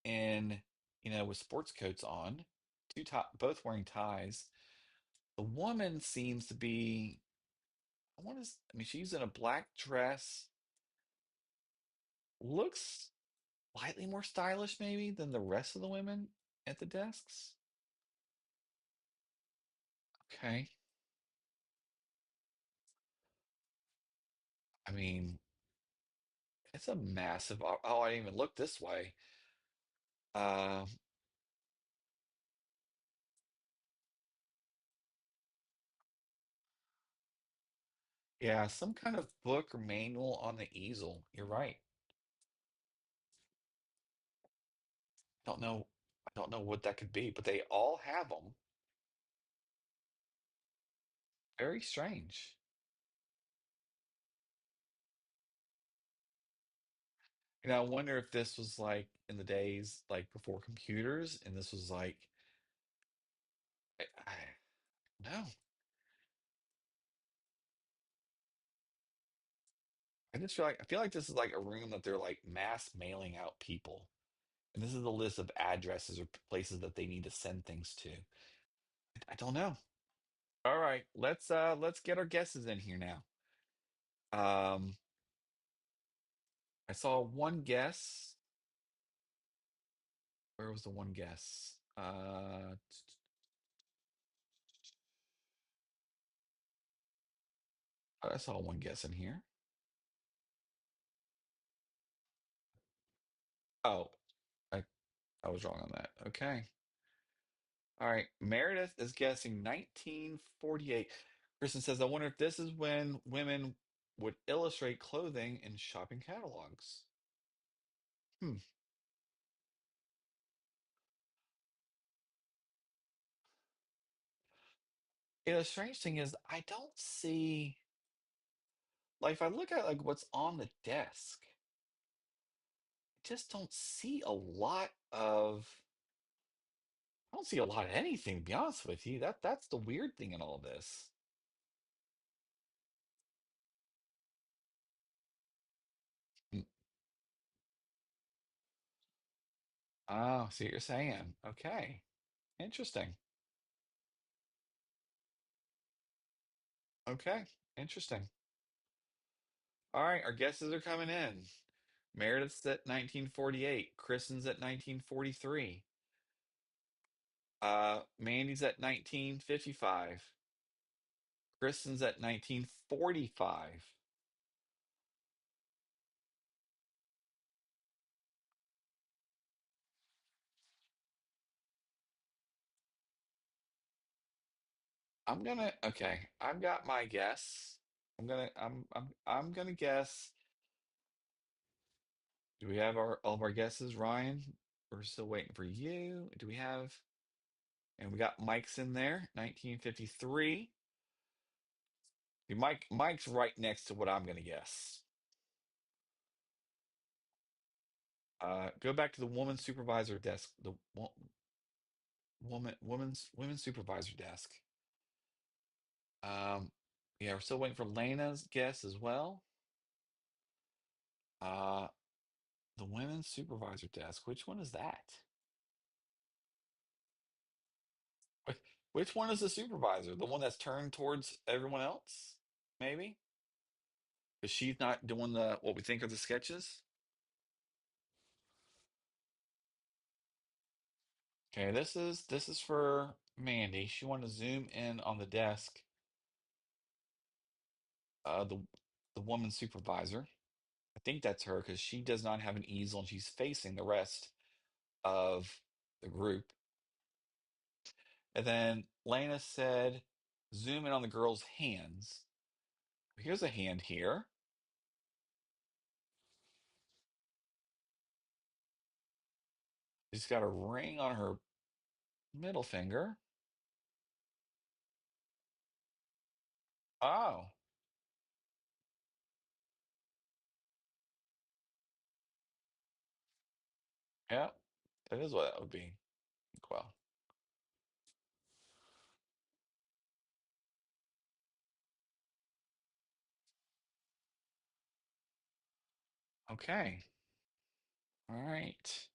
in, with sports coats on, both wearing ties. The woman seems to be, I mean, she's in a black dress, looks slightly more stylish maybe than the rest of the women at the desks. Okay. I mean, it's a massive, oh, I didn't even look this way. Uh, yeah, some kind of book or manual on the easel. You're right. Don't know, I don't know what that could be, but they all have them. Very strange. I wonder if this was like in the days like before computers, and this was like, I no, I feel like this is like a room that they're like mass mailing out people, and this is the list of addresses or places that they need to send things to. I don't know. All right, let's get our guesses in here now. Um, I saw one guess. Where was the one guess? I saw one guess in here. Oh, I I was wrong on that. Okay. All right. Meredith is guessing 1948. Kristen says, I wonder if this is when women would illustrate clothing in shopping catalogs. Hmm. The strange thing is, I don't see, like, if I look at like what's on the desk, I just don't see a lot of, I don't see a lot of anything, to be honest with you. That's the weird thing in all this. Hmm. Oh, see what you're saying. Okay. Interesting. Okay. Interesting. All right, our guesses are coming in. Meredith's at 1948. Kristen's at 1943. Mandy's at 1955. Kristen's at 1945. Okay, I've got my guess. I'm gonna guess. Do we have all of our guesses, Ryan? We're still waiting for you. Do we have, and we got Mike's in there, 1953. Mike's right next to what I'm gonna guess. Go back to the woman supervisor desk. The women's supervisor desk. Um, yeah, we're still waiting for Lena's guess as well. Uh, the women's supervisor desk. Which one is that? Which one is the supervisor? The one that's turned towards everyone else? Maybe? Because she's not doing the what we think are the sketches. Okay, this is for Mandy. She wanted to zoom in on the desk, the woman supervisor. I think that's her because she does not have an easel and she's facing the rest of the group. And then Lena said, zoom in on the girl's hands. Here's a hand here. She's got a ring on her middle finger. Oh, yeah, that is what that would be. Well, okay. All right.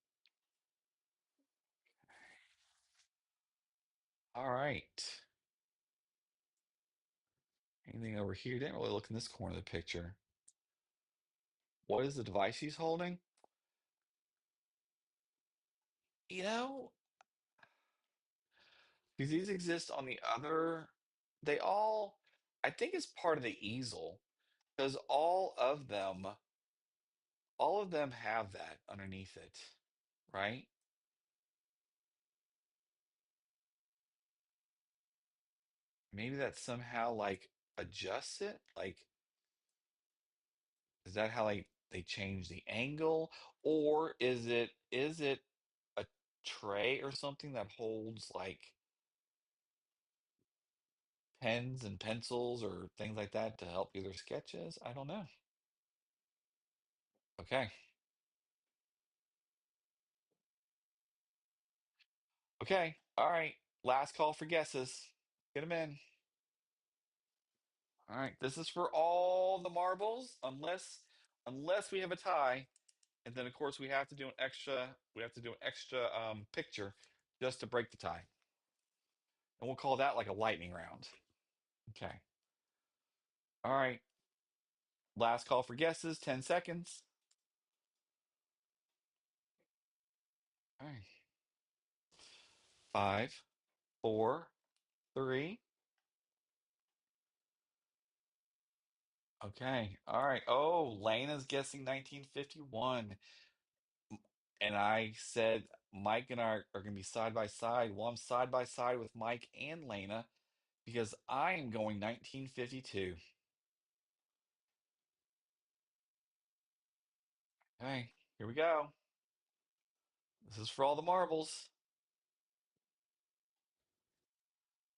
All right. Anything over here? Didn't really look in this corner of the picture. What is the device she's holding? You know, because these exist on the other, they all, I think it's part of the easel because all of them have that underneath it, right? Maybe that somehow like adjusts it. Like, is that how like they change the angle, or is it a tray or something that holds like pens and pencils or things like that to help you their sketches? I don't know. Okay. Okay. All right. Last call for guesses. Get them in. All right. This is for all the marbles, unless we have a tie. And then of course we have to do an extra picture just to break the tie. And we'll call that like a lightning round. Okay. All right. Last call for guesses, 10 seconds. All right. Five, four, three. Okay. All right. Oh, Lena's guessing 1951. And I said Mike and I are going to be side by side. Well, I'm side by side with Mike and Lena because I am going 1952. Okay, here we go. This is for all the marbles.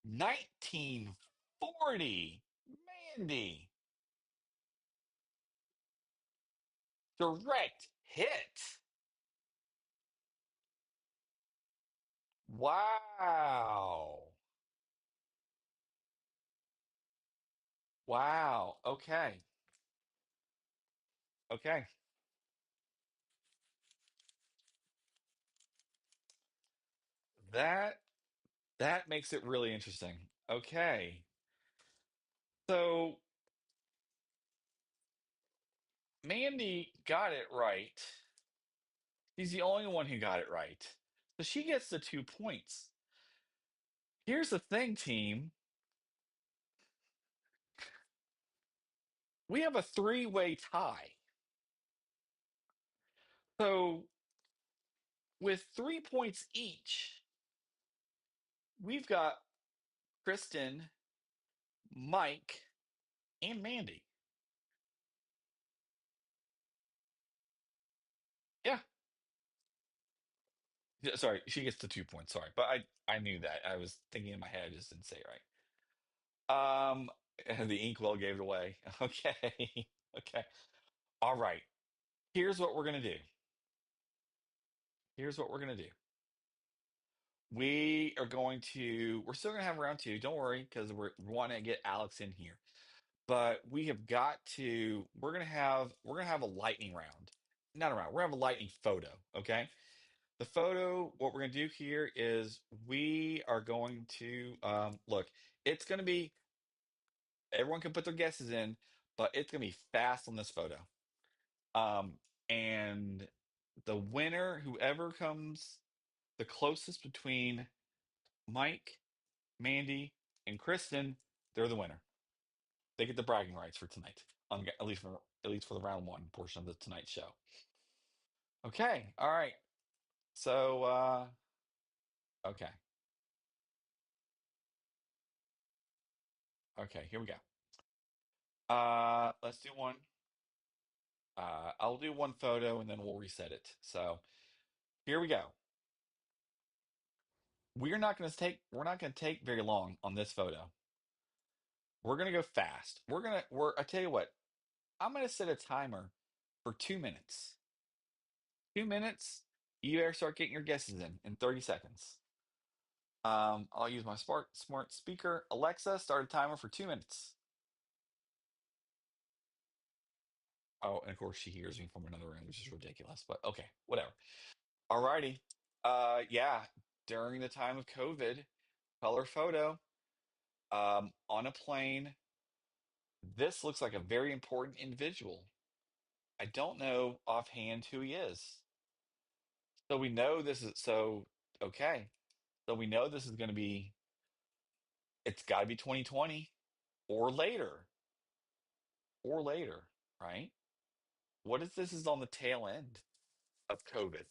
1940. Mandy. Direct hit. Wow. Wow. Okay. Okay. That that makes it really interesting. Okay. So Mandy got it right. She's the only one who got it right. So she gets the 2 points. Here's the thing, team. We have a three-way tie. So with 3 points each, we've got Kristen, Mike, and Mandy. Yeah. Yeah, sorry, she gets the 2 points. Sorry, but I knew that. I was thinking in my head, I just didn't say it right. Um, the inkwell gave it away. Okay. Okay. All right. Here's what we're gonna do. Here's what we're gonna do. We're still gonna have round two. Don't worry, because we want to get Alex in here. But we're gonna have a lightning round. Not a round, we're gonna have a lightning photo. Okay. The photo, what we're gonna do here is we are going to look, it's gonna be everyone can put their guesses in, but it's gonna be fast on this photo. And the winner, whoever comes the closest between Mike Mandy, and Kristen, they're the winner. They get the bragging rights for tonight, at least for the round one portion of the tonight show. Okay, all right. So, okay, okay, here we go. Let's do one. I'll do one photo and then we'll reset it. So here we go. We're not gonna take very long on this photo. We're gonna go fast. I tell you what, I'm gonna set a timer for 2 minutes. 2 minutes, you better start getting your guesses in 30 seconds. I'll use my smart speaker. Alexa, start a timer for 2 minutes. Oh, and of course she hears me from another room, which is ridiculous, but okay, whatever. Alrighty. Yeah, during the time of COVID, color photo, on a plane. This looks like a very important individual. I don't know offhand who he is. So we know this is okay. So we know this is going to be, it's got to be 2020 or later, or later, right? What if this is on the tail end of COVID?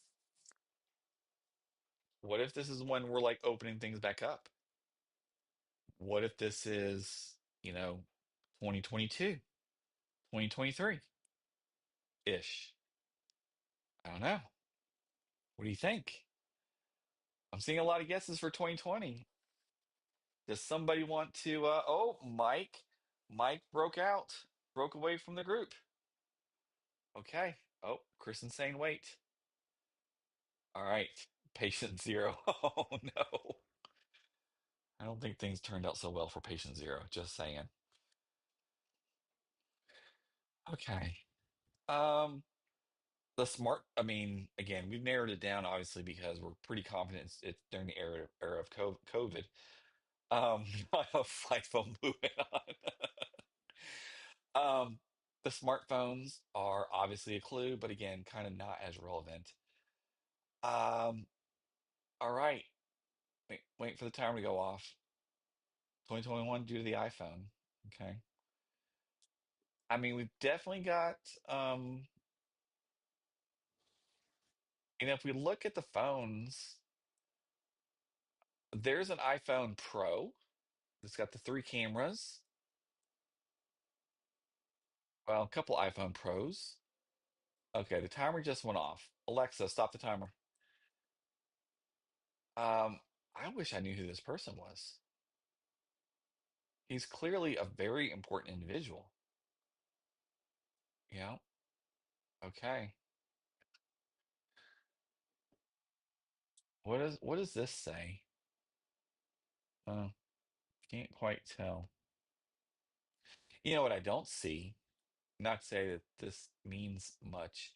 What if this is when we're like opening things back up? What if this is, 2022, 2023-ish? I don't know. What do you think? I'm seeing a lot of guesses for 2020. Does somebody want to oh, Mike. Mike broke away from the group. Okay. Oh, Chris and saying wait. All right. Patient zero. Oh no. I don't think things turned out so well for patient zero. Just saying. Okay. Um, I mean, again, we've narrowed it down obviously because we're pretty confident it's during the era of COVID. A flight phone moving on. Um, the smartphones are obviously a clue, but again, kind of not as relevant. Um, all right. Wait for the timer to go off. 2021 due to the iPhone. Okay. I mean, we've definitely got if we look at the phones, there's an iPhone Pro that's got the three cameras. Well, a couple iPhone Pros. Okay, the timer just went off. Alexa, stop the timer. Um, I wish I knew who this person was. He's clearly a very important individual. Yeah. Okay. What does this say? Uh, can't quite tell. You know what I don't see? Not to say that this means much.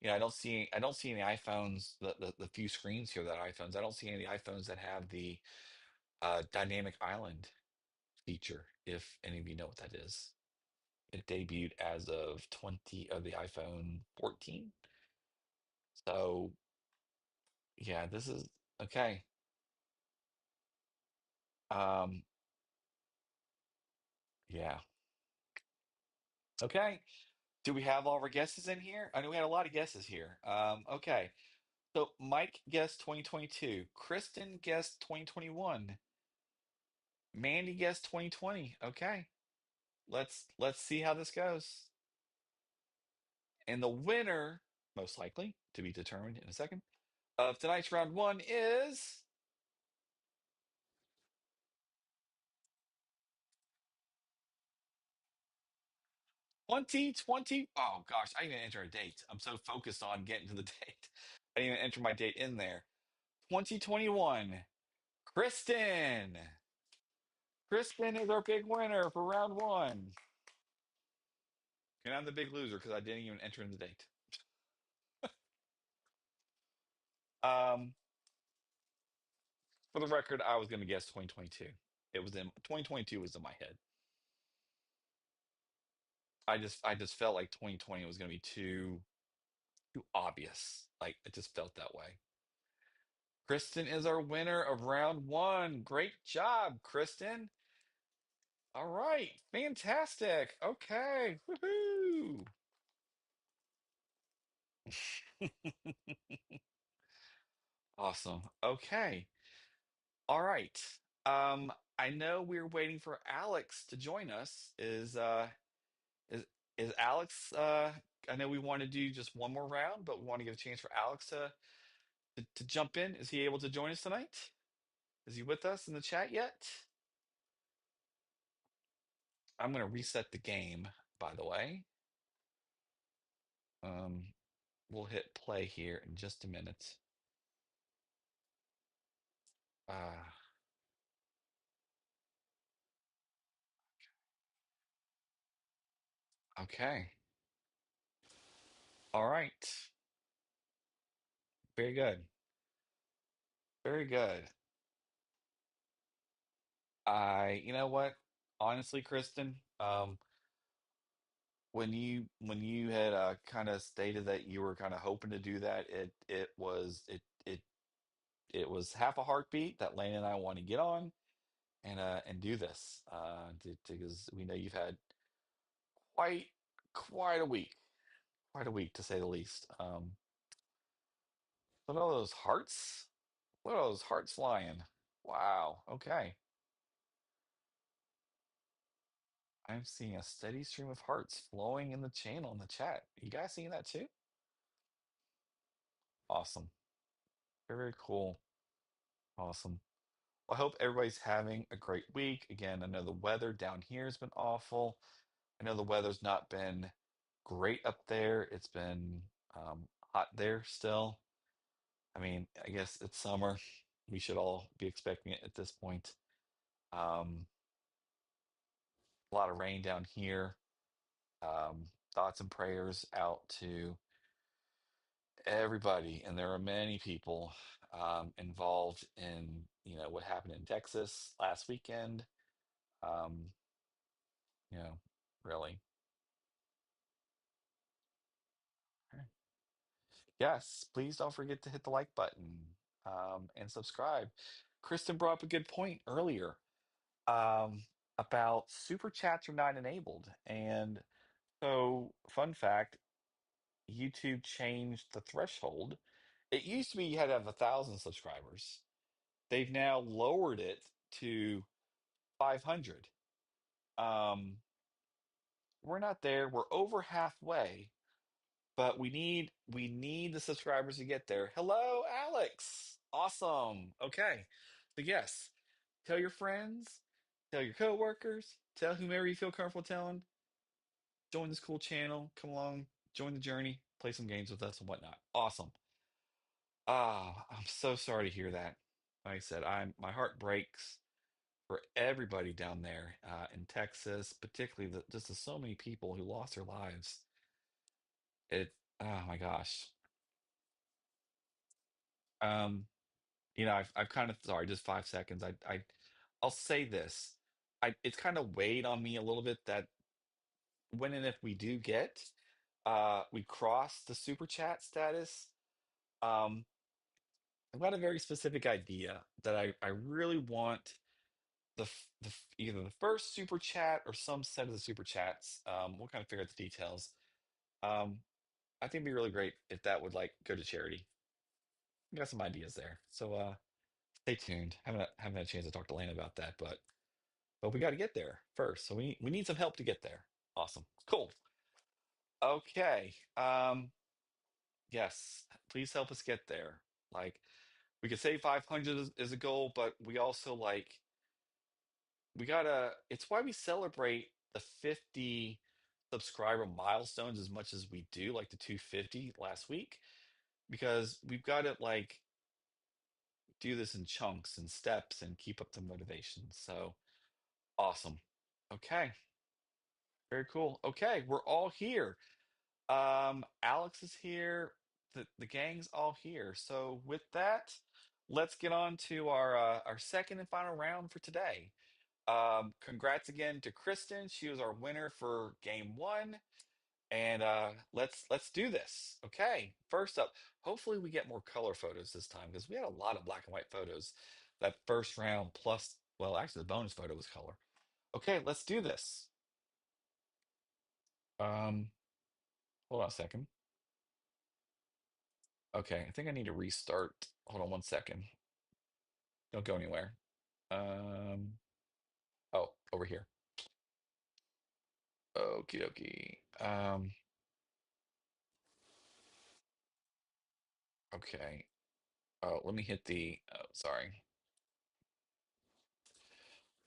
I don't see any iPhones, the few screens here that are iPhones. I don't see any iPhones that have the dynamic island feature, if any of you know what that is. It debuted as of 20 of the iPhone 14. So yeah, this is okay. Um, yeah. Okay. Do we have all of our guesses in here? I know we had a lot of guesses here. Okay. So Mike guessed 2022. Kristen guessed 2021. Mandy guessed 2020. Okay. Let's see how this goes. And the winner, most likely to be determined in a second, of tonight's round one is 2020. Oh gosh, I didn't even enter a date. I'm so focused on getting to the date. I didn't even enter my date in there. 2021. Kristen. Kristen is our big winner for round one. And I'm the big loser because I didn't even enter in the date. Um, for the record, I was going to guess 2022. It was in 2022 was in my head. I just felt like 2020 was going to be too obvious. Like it just felt that way. Kristen is our winner of round one. Great job, Kristen. All right, fantastic. Okay, woohoo. Awesome. Okay. All right. I know we're waiting for Alex to join us. Is is Alex I know we want to do just one more round, but we want to give a chance for Alex to jump in. Is he able to join us tonight? Is he with us in the chat yet? I'm going to reset the game, by the way. Um, we'll hit play here in just a minute. Uh, okay. All right. Very good. Very good. You know what? Honestly, Kristen, when you had kind of stated that you were kind of hoping to do that, it was half a heartbeat that Lane and I want to get on and do this because we know you've had quite quite a week, quite a week to say the least. Look at all those hearts. Look at all those hearts flying. Wow. Okay. I'm seeing a steady stream of hearts flowing in the channel in the chat. You guys seeing that too? Awesome. Very, very cool. Awesome. Well, I hope everybody's having a great week. Again, I know the weather down here has been awful. I know the weather's not been great up there. It's been hot there still. I mean, I guess it's summer. We should all be expecting it at this point. Um, a lot of rain down here. Thoughts and prayers out to everybody, and there are many people involved in what happened in Texas last weekend. Um, you know, really. Yes, please don't forget to hit the like button and subscribe. Kristen brought up a good point earlier um, about super chats are not enabled, and so fun fact: YouTube changed the threshold. It used to be you had to have 1,000 subscribers. They've now lowered it to 500. Um, we're not there. We're over halfway, but we need the subscribers to get there. Hello, Alex. Awesome. Okay. So yes, tell your friends, tell your coworkers, tell whomever you feel comfortable telling. Join this cool channel. Come along, join the journey, play some games with us and whatnot. Awesome. Ah, I'm so sorry to hear that. Like I said, my heart breaks for everybody down there in Texas, particularly just the so many people who lost their lives. Oh my gosh. Um, I've kind of sorry, just 5 seconds. I'll say this. It's kind of weighed on me a little bit that when and if we do get we cross the super chat status. Um, I've got a very specific idea that I really want either the first super chat or some set of the super chats. We'll kind of figure out the details. Um, I think it'd be really great if that would like go to charity. I got some ideas there. So stay tuned. Haven't had a chance to talk to Lana about that, but we got to get there first. So we need some help to get there. Awesome. Cool. Okay. Yes, please help us get there. Like we could say 500 is a goal, but we also like we gotta it's why we celebrate the 50 subscriber milestones as much as we do, like the 250 last week, because we've got to like do this in chunks and steps and keep up the motivation. So awesome. Okay, very cool. Okay, we're all here. Alex is here. The gang's all here. So with that, let's get on to our second and final round for today. Congrats again to Kristen. She was our winner for game one. And let's do this. Okay. First up, hopefully we get more color photos this time because we had a lot of black and white photos that first round plus, well, actually the bonus photo was color. Okay, let's do this. Um, hold on a second. Okay, I think I need to restart. Hold on one second. Don't go anywhere. Um, oh, over here. Okie dokie. Okay. Oh, let me hit the, oh, sorry.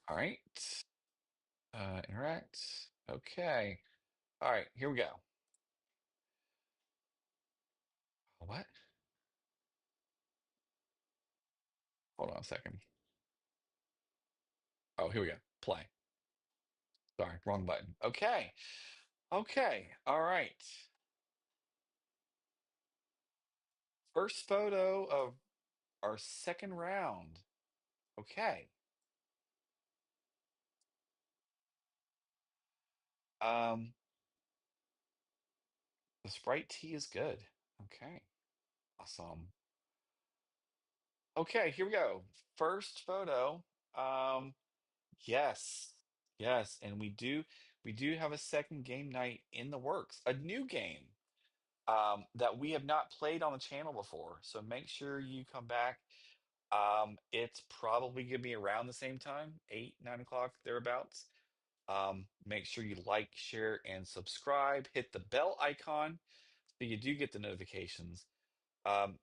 All right. Interact. Okay. All right, here we go. What? Hold on a second. Oh, here we go. Play. Sorry, wrong button. Okay. Okay. All right. First photo of our second round. Okay. Um, the Sprite tea is good. Okay. Awesome. Okay, here we go. First photo. Um, yes. Yes, and we do have a second game night in the works. A new game that we have not played on the channel before. So make sure you come back. It's probably gonna be around the same time, 8, 9 o'clock, thereabouts. Make sure you like, share, and subscribe. Hit the bell icon so you do get the notifications.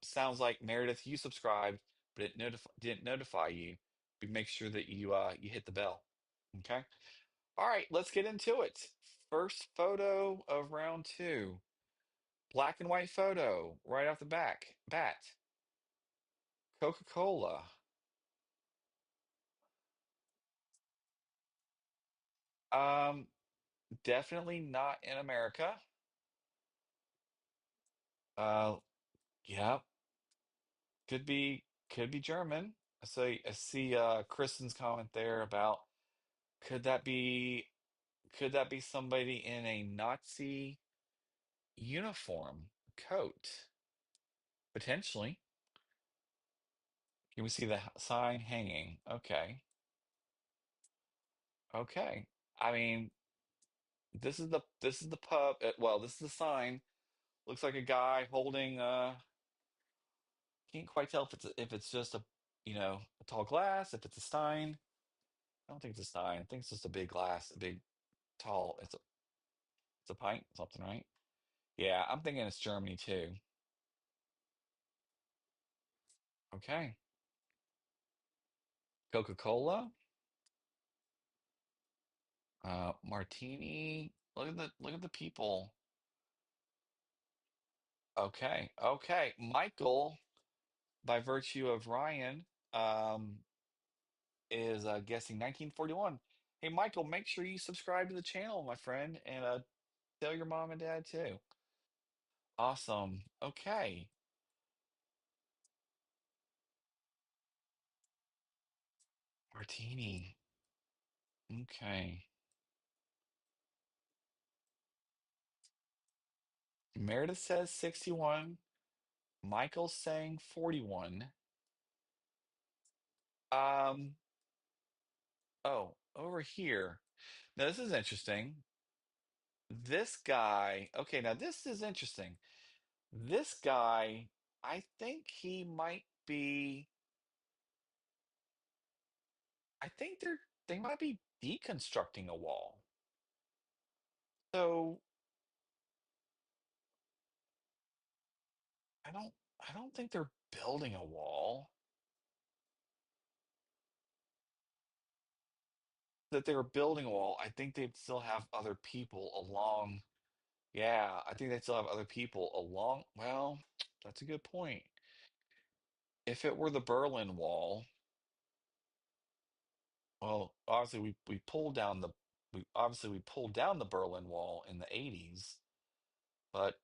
Sounds like Meredith, you subscribed, but it didn't notify you. But make sure that you hit the bell. Okay. All right, let's get into it. First photo of round two. Black and white photo right off the back. Bat. Coca-Cola. Um, Definitely not in America. Uh, yeah, could be German. So I see Kristen's comment there about could that be could that be somebody in a Nazi uniform coat? Potentially. Can we see the sign hanging? Okay. Okay. I mean, this is the pub. Well, this is the sign. Looks like a guy holding can't quite tell if it's just a tall glass, if it's a stein. I don't think it's a stein. I think it's just a big glass, a big tall. It's a pint, something, right? Yeah, I'm thinking it's Germany too. Okay. Coca-Cola, martini. Look at the people. Okay. Okay. Michael, by virtue of Ryan, is guessing 1941. Hey, Michael, make sure you subscribe to the channel, my friend, and tell your mom and dad too. Awesome. Okay. Martini. Okay. Meredith says 61. Michael's saying 41. Um, oh, over here. Now this is interesting. This guy, okay, now this is interesting. This guy, I think he might be, I think they might be deconstructing a wall. So I don't think they're building a wall. That they were building a wall, I think they'd still have other people along. Yeah, I think they'd still have other people along. Well, that's a good point. If it were the Berlin Wall, well, obviously we pulled down the Berlin Wall in the 80s, but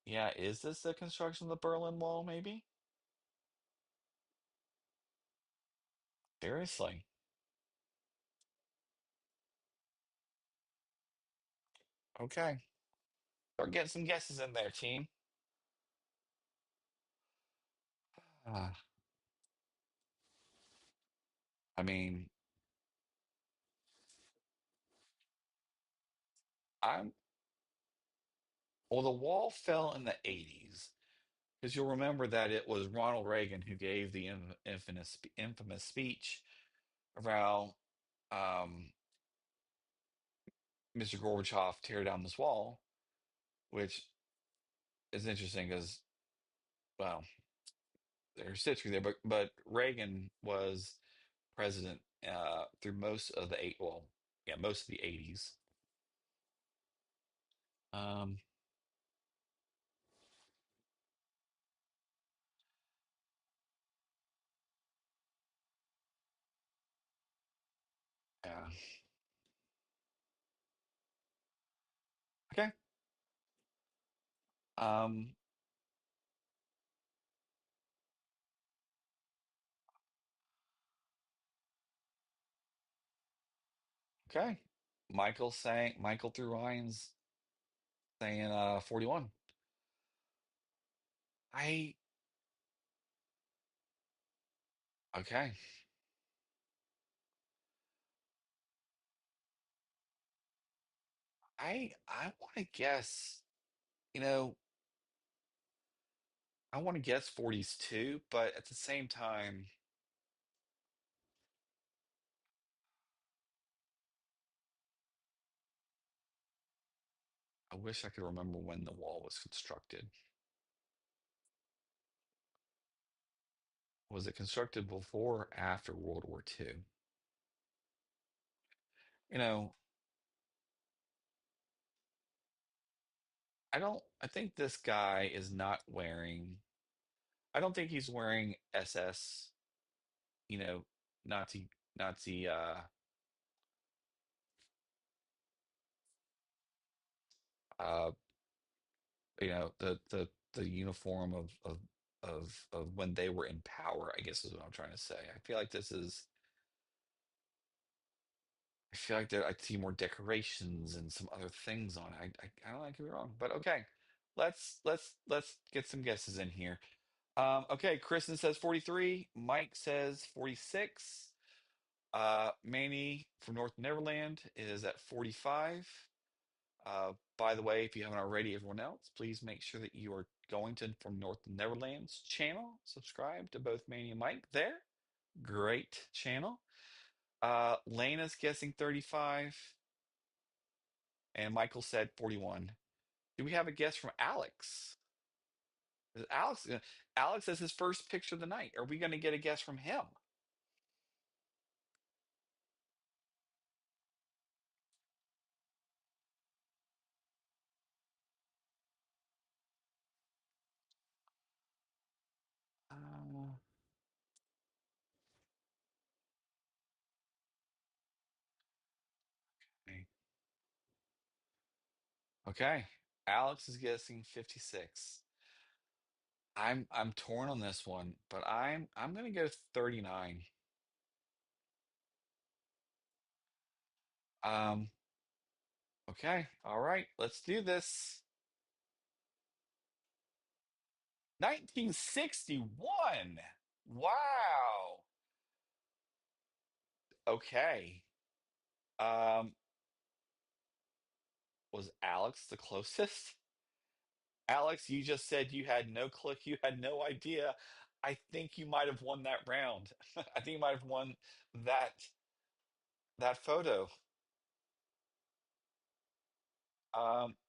yeah, is this the construction of the Berlin Wall, maybe? Seriously. Okay. Start getting some guesses in there, team. Uh, I mean, I'm well, the wall fell in the 80s because you'll remember that it was Ronald Reagan who gave the infamous speech around um, Mr. Gorbachev tear down this wall, which is interesting because, well, there's history there, but Reagan was president through most of the most of the 80s. Um, yeah. Okay. Um, okay. Michael through Ryan's saying 41. I okay. I want to guess, you know, I want to guess 40s too, but at the same time, I wish I could remember when the wall was constructed. Was it constructed before or after World War II? You know, I think this guy is not wearing, I don't think he's wearing SS, you know, Nazi uh the uniform of when they were in power, I guess is what I'm trying to say. I feel like there I see more decorations and some other things on it. I don't know, I could be wrong, but okay. Let's get some guesses in here. Okay, Kristen says 43, Mike says 46. Manny from North Neverland is at 45. By the way, if you haven't already, everyone else, please make sure that you are going to From North Neverland's channel. Subscribe to both Manny and Mike there. Great channel. Lena's guessing 35, and Michael said 41. Do we have a guess from Alex? Is Alex is his first picture of the night. Are we going to get a guess from him? Uh, okay. Okay. Alex is guessing 56. I'm torn on this one, but I'm gonna go 39. Um, okay, all right, let's do this. 1961. Wow. Okay. Um, was Alex the closest? Alex, you just said you had no clue, you had no idea. I think you might have won that round. I think you might have won that that photo.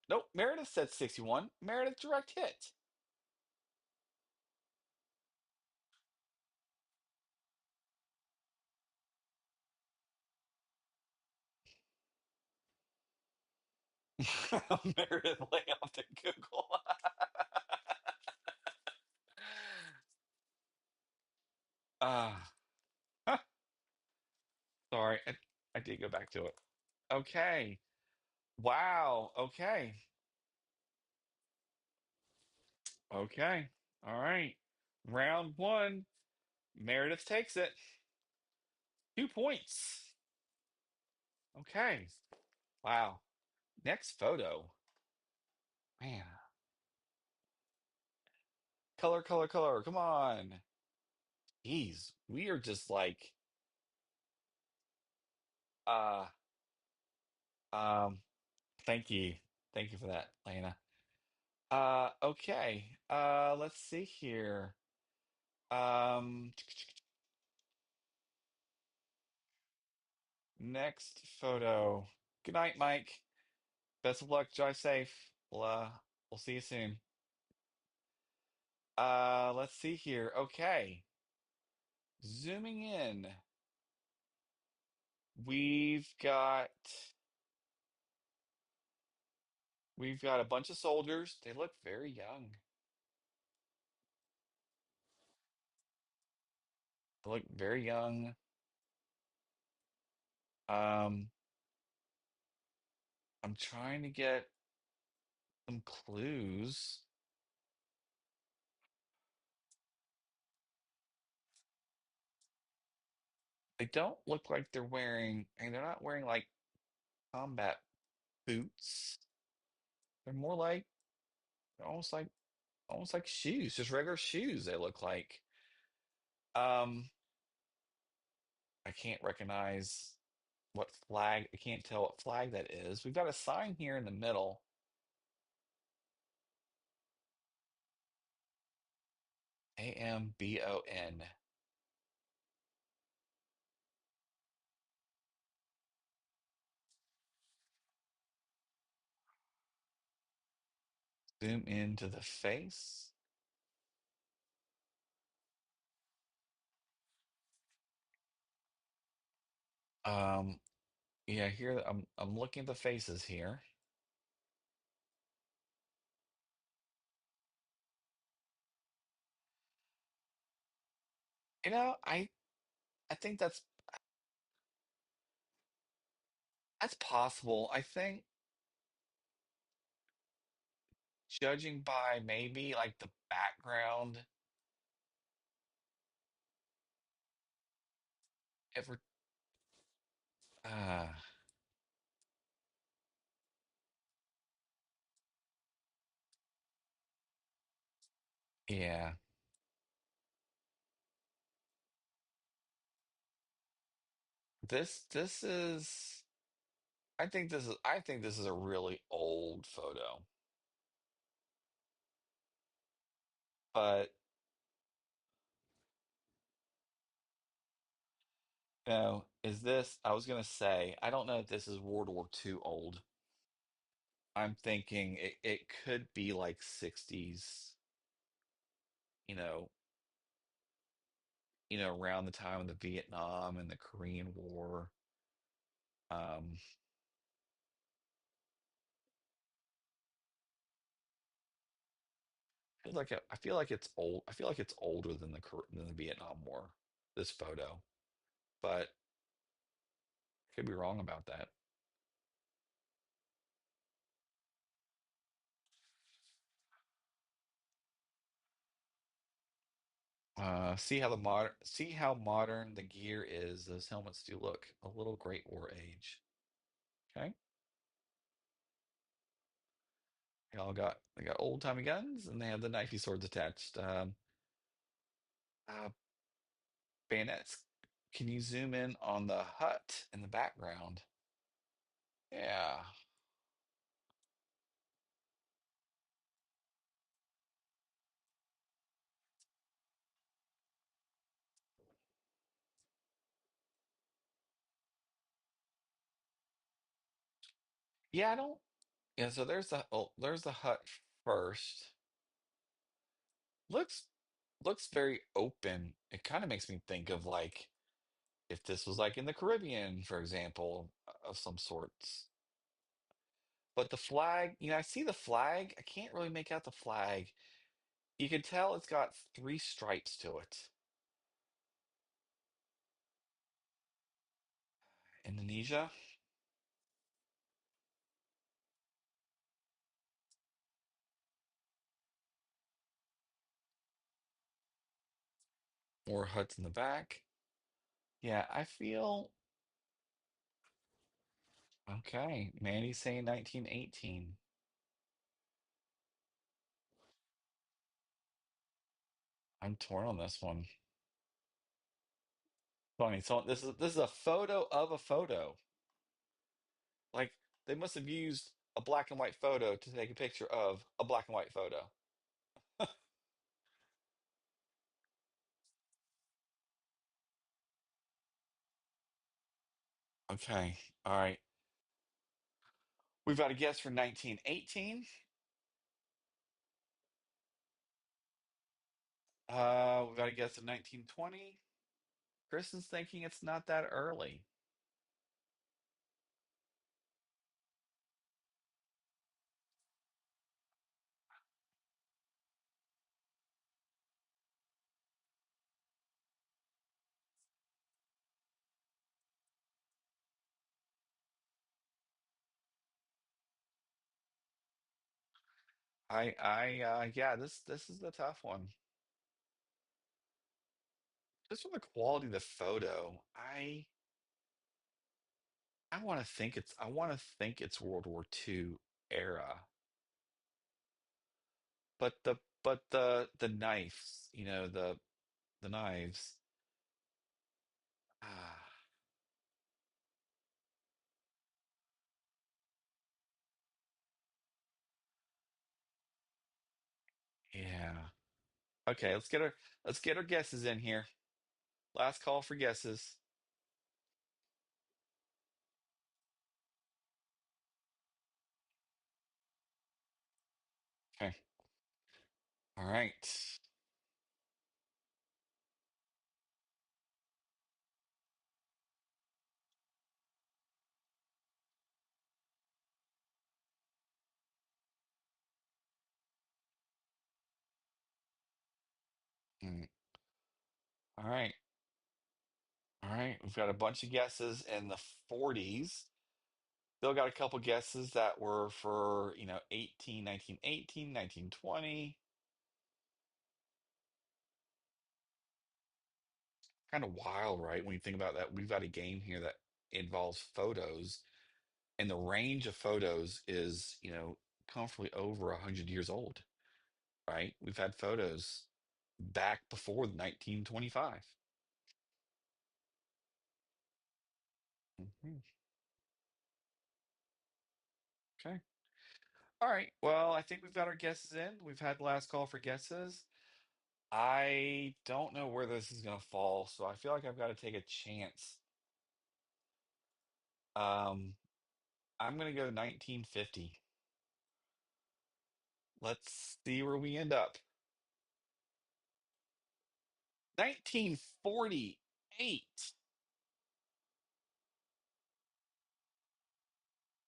Nope, Meredith said 61. Meredith direct hit. Meredith lay off to Google. Ah, sorry, I did go back to it. Okay. Wow. Okay. Okay. All right. Round one. Meredith takes it. 2 points. Okay. Wow. Next photo. Man, color, color, color. Come on. Jeez, we are just like, uh, um, thank you. Thank you for that, Lena. Okay. Let's see here. Um, Next photo. Good night, Mike. Best of luck. Drive safe. We'll see you soon. Let's see here. Okay. Zooming in, we've got we've got a bunch of soldiers. They look very young. They look very young. Um, I'm trying to get some clues. They don't look like they're wearing, and they're not wearing like combat boots. They're more like almost like almost like shoes, just regular shoes they look like. Um, I can't recognize what flag, I can't tell what flag that is. We've got a sign here in the middle. AMBON. Zoom into the face. Um, yeah, here I'm looking at the faces here. You know, I think that's possible. I think judging by maybe like the background, ever uh yeah. This is I think this is a really old photo. But no, is this I was gonna say, I don't know if this is World War II old. I'm thinking it could be like 60s, you know, around the time of the Vietnam and the Korean War. Um, I feel like it's old. I feel like it's older than than the Vietnam War, this photo, but I could be wrong about that. See how modern the gear is. Those helmets do look a little Great War age. Okay. They got old timey guns and they have the knifey swords attached. Uh, Bayonets. Can you zoom in on the hut in the background? Yeah. Yeah, I don't. Yeah, so there's the hut first. Looks looks very open. It kind of makes me think of like if this was like in the Caribbean, for example, of some sorts. But the flag, I see the flag. I can't really make out the flag. You can tell it's got three stripes to it. Indonesia, more huts in the back. Yeah, I feel okay. Mandy's saying 1918. I'm torn on this one. Funny. So this is a photo of a photo. Like they must have used a black and white photo to take a picture of a black and white photo. Okay. All right. We've got a guess for 1918. We've got a guess of 1920. Kristen's thinking it's not that early. Yeah, this is the tough one. Just from the quality of the photo, I want to think it's World War II era. But the knives, the knives. Ah, yeah. Okay, let's get our guesses in here. Last call for guesses. Okay. All right. Mm, All right. All right. We've got a bunch of guesses in the 40s. Still got a couple guesses that were for, 1918, 1920. Kind of wild, right? When you think about that, we've got a game here that involves photos, and the range of photos is, comfortably over 100 years old, right? We've had photos back before 1925. Mhm. Okay. All right. Well, I think we've got our guesses in. We've had the last call for guesses. I don't know where this is going to fall, so I feel like I've got to take a chance. Um, I'm going to go 1950. Let's see where we end up. 1948.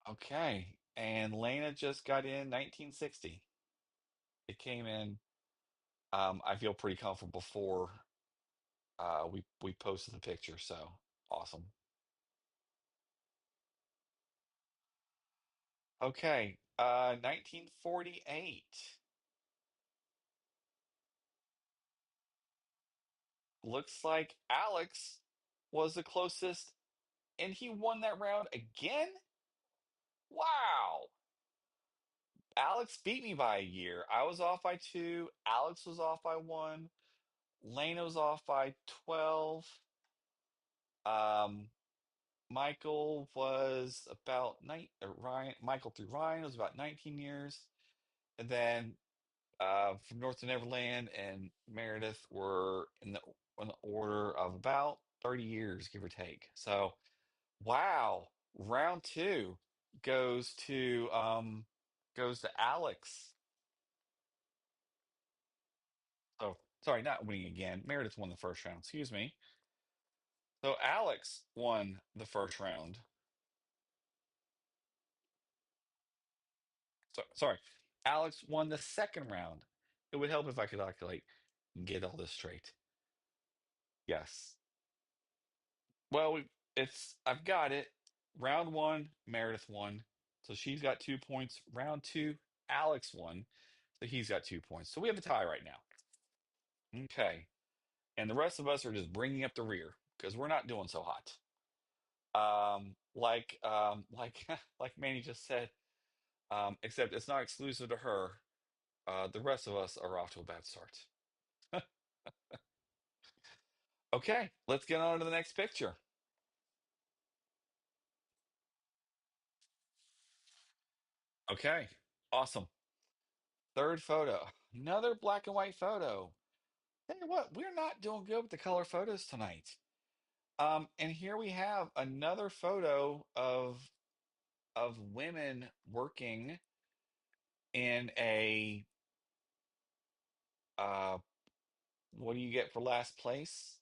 Okay. And Lena just got in 1960. It came in. I feel pretty comfortable before we posted the picture, so awesome. Okay. 1948. Looks like Alex was the closest, and he won that round again. Wow. Alex beat me by a year. I was off by two. Alex was off by one. Lena was off by 12. Um, Michael was about Michael through Ryan was about 19 years. And then from North to Neverland and Meredith were in the order of about 30 years, give or take. So wow, round two goes to um goes to Alex. Oh, sorry, not winning again. Meredith won the first round. Excuse me. So Alex won the first round. So sorry, Alex won the second round. It would help if I could calculate and get all this straight. Yes. Well, it's I've got it. Round one, Meredith won, so she's got 2 points. Round two, Alex won, so he's got 2 points. So we have a tie right now. Okay. And the rest of us are just bringing up the rear because we're not doing so hot. Like like Manny just said, except it's not exclusive to her. The rest of us are off to a bad start. Okay, let's get on to the next picture. Okay, awesome. Third photo, another black and white photo. Hey, what? We're not doing good with the color photos tonight. And here we have another photo of women working in a uh what do you get for last place?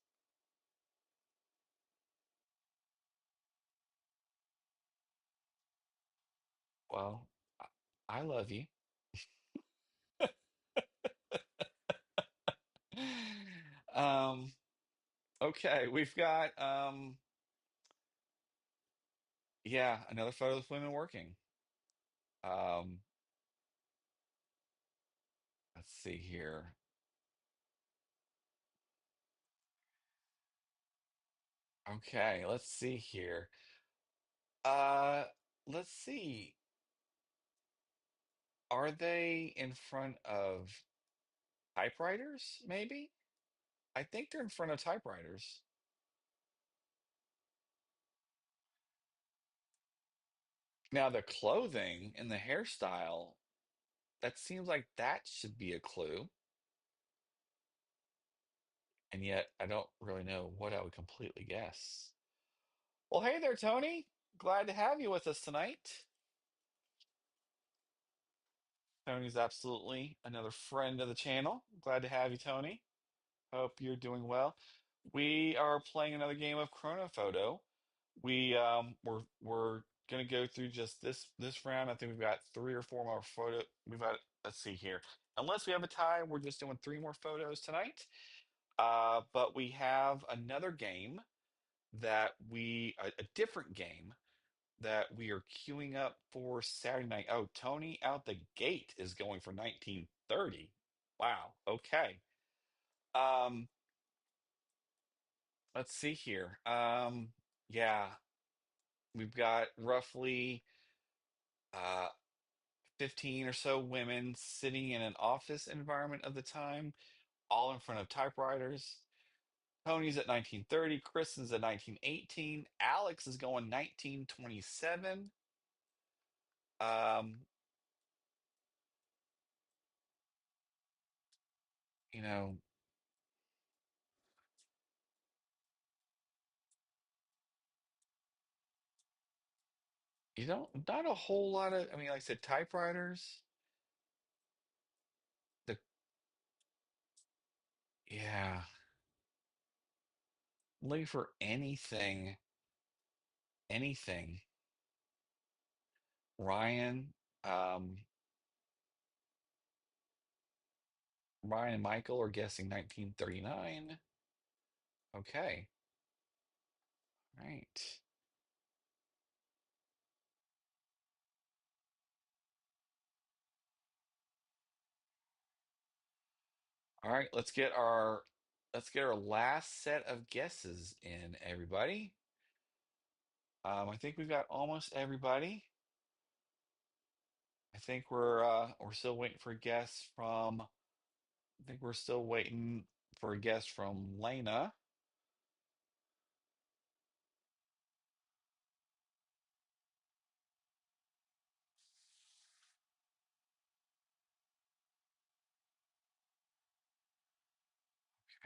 Well, I I love you. Um, okay, we've got yeah, another photo of women working. Um, let's see here. Okay, let's see here. Uh, let's see. Are they in front of typewriters, maybe? I think they're in front of typewriters. Now, the clothing and the hairstyle, that seems like that should be a clue. And yet, I don't really know what I would completely guess. Well, hey there, Tony. Glad to have you with us tonight. Tony's absolutely another friend of the channel. Glad to have you, Tony. Hope you're doing well. We are playing another game of Chronophoto. We're gonna go through just this round. I think we've got three or four more photo. We've got let's see here. Unless we have a tie, we're just doing three more photos tonight. But we have another game a different game that we are queuing up for Saturday night. Oh, Tony out the gate is going for 1930. Wow. Okay. Um, let's see here. Yeah, we've got roughly uh 15 or so women sitting in an office environment of the time, all in front of typewriters. Tony's at 1930, Kristen's at 1918, Alex is going 1927. Um, you know, you don't not a whole lot of I mean, like I said, typewriters, the yeah, looking for anything. Ryan, um, Ryan and Michael are guessing 1939. Okay, right. All right, let's get our last set of guesses in, everybody. I think we've got almost everybody. I think we're still waiting for a guess from I think we're still waiting for a guess from Lena.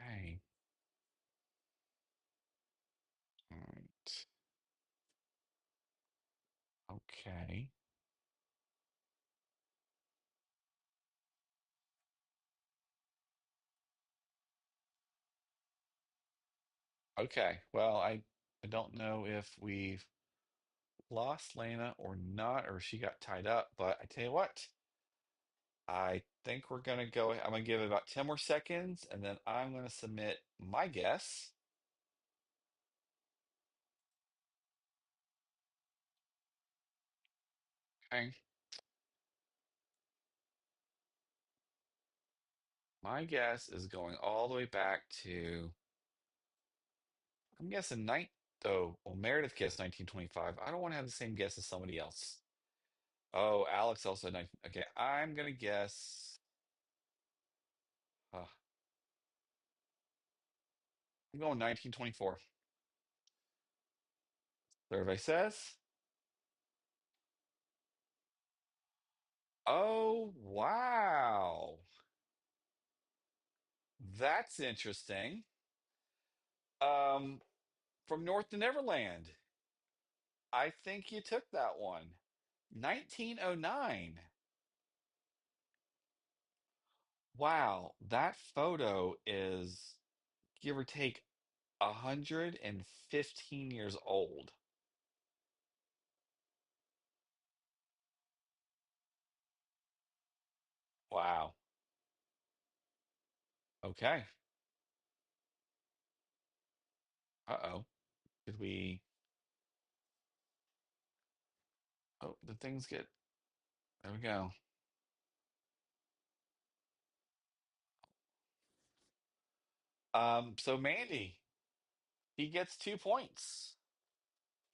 Okay. All right. Okay. Okay. Well, I don't know if we've lost Lena or not, or she got tied up, but I tell you what, I think we're gonna go. I'm gonna give it about 10 more seconds, and then I'm gonna submit my guess. Okay. My guess is going all the way back to I'm guessing night oh, well, Meredith guessed 1925. I don't want to have the same guess as somebody else. Oh, Alex also 19. Okay, I'm gonna guess. Uh, I'm going 1924. Survey says. Oh, wow. That's interesting. Um, from North to Neverland. I think you took that one. 1909. Wow, that photo is give or take 115 years old. Wow. Okay. Uh-oh. Did we Oh, did things get there we go. So Mandy, he gets 2 points.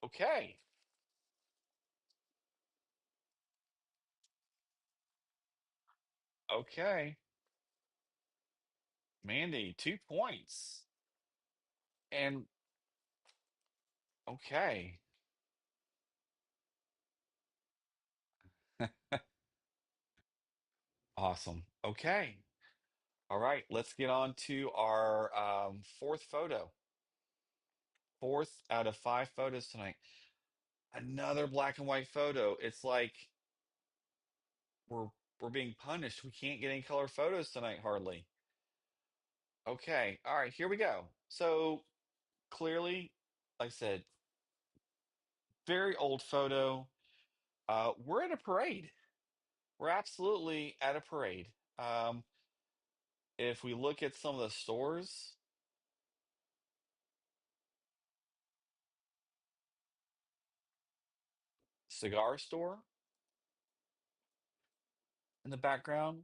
Okay. Okay. Mandy, 2 points. And okay. Awesome. Okay. All right, let's get on to our fourth photo. Fourth out of five photos tonight. Another black and white photo. It's like we're we're being punished. We can't get any color photos tonight, hardly. Okay. All right, here we go. So clearly, like I said, very old photo. We're at a parade. We're absolutely at a parade. If we look at some of the stores, cigar store in the background.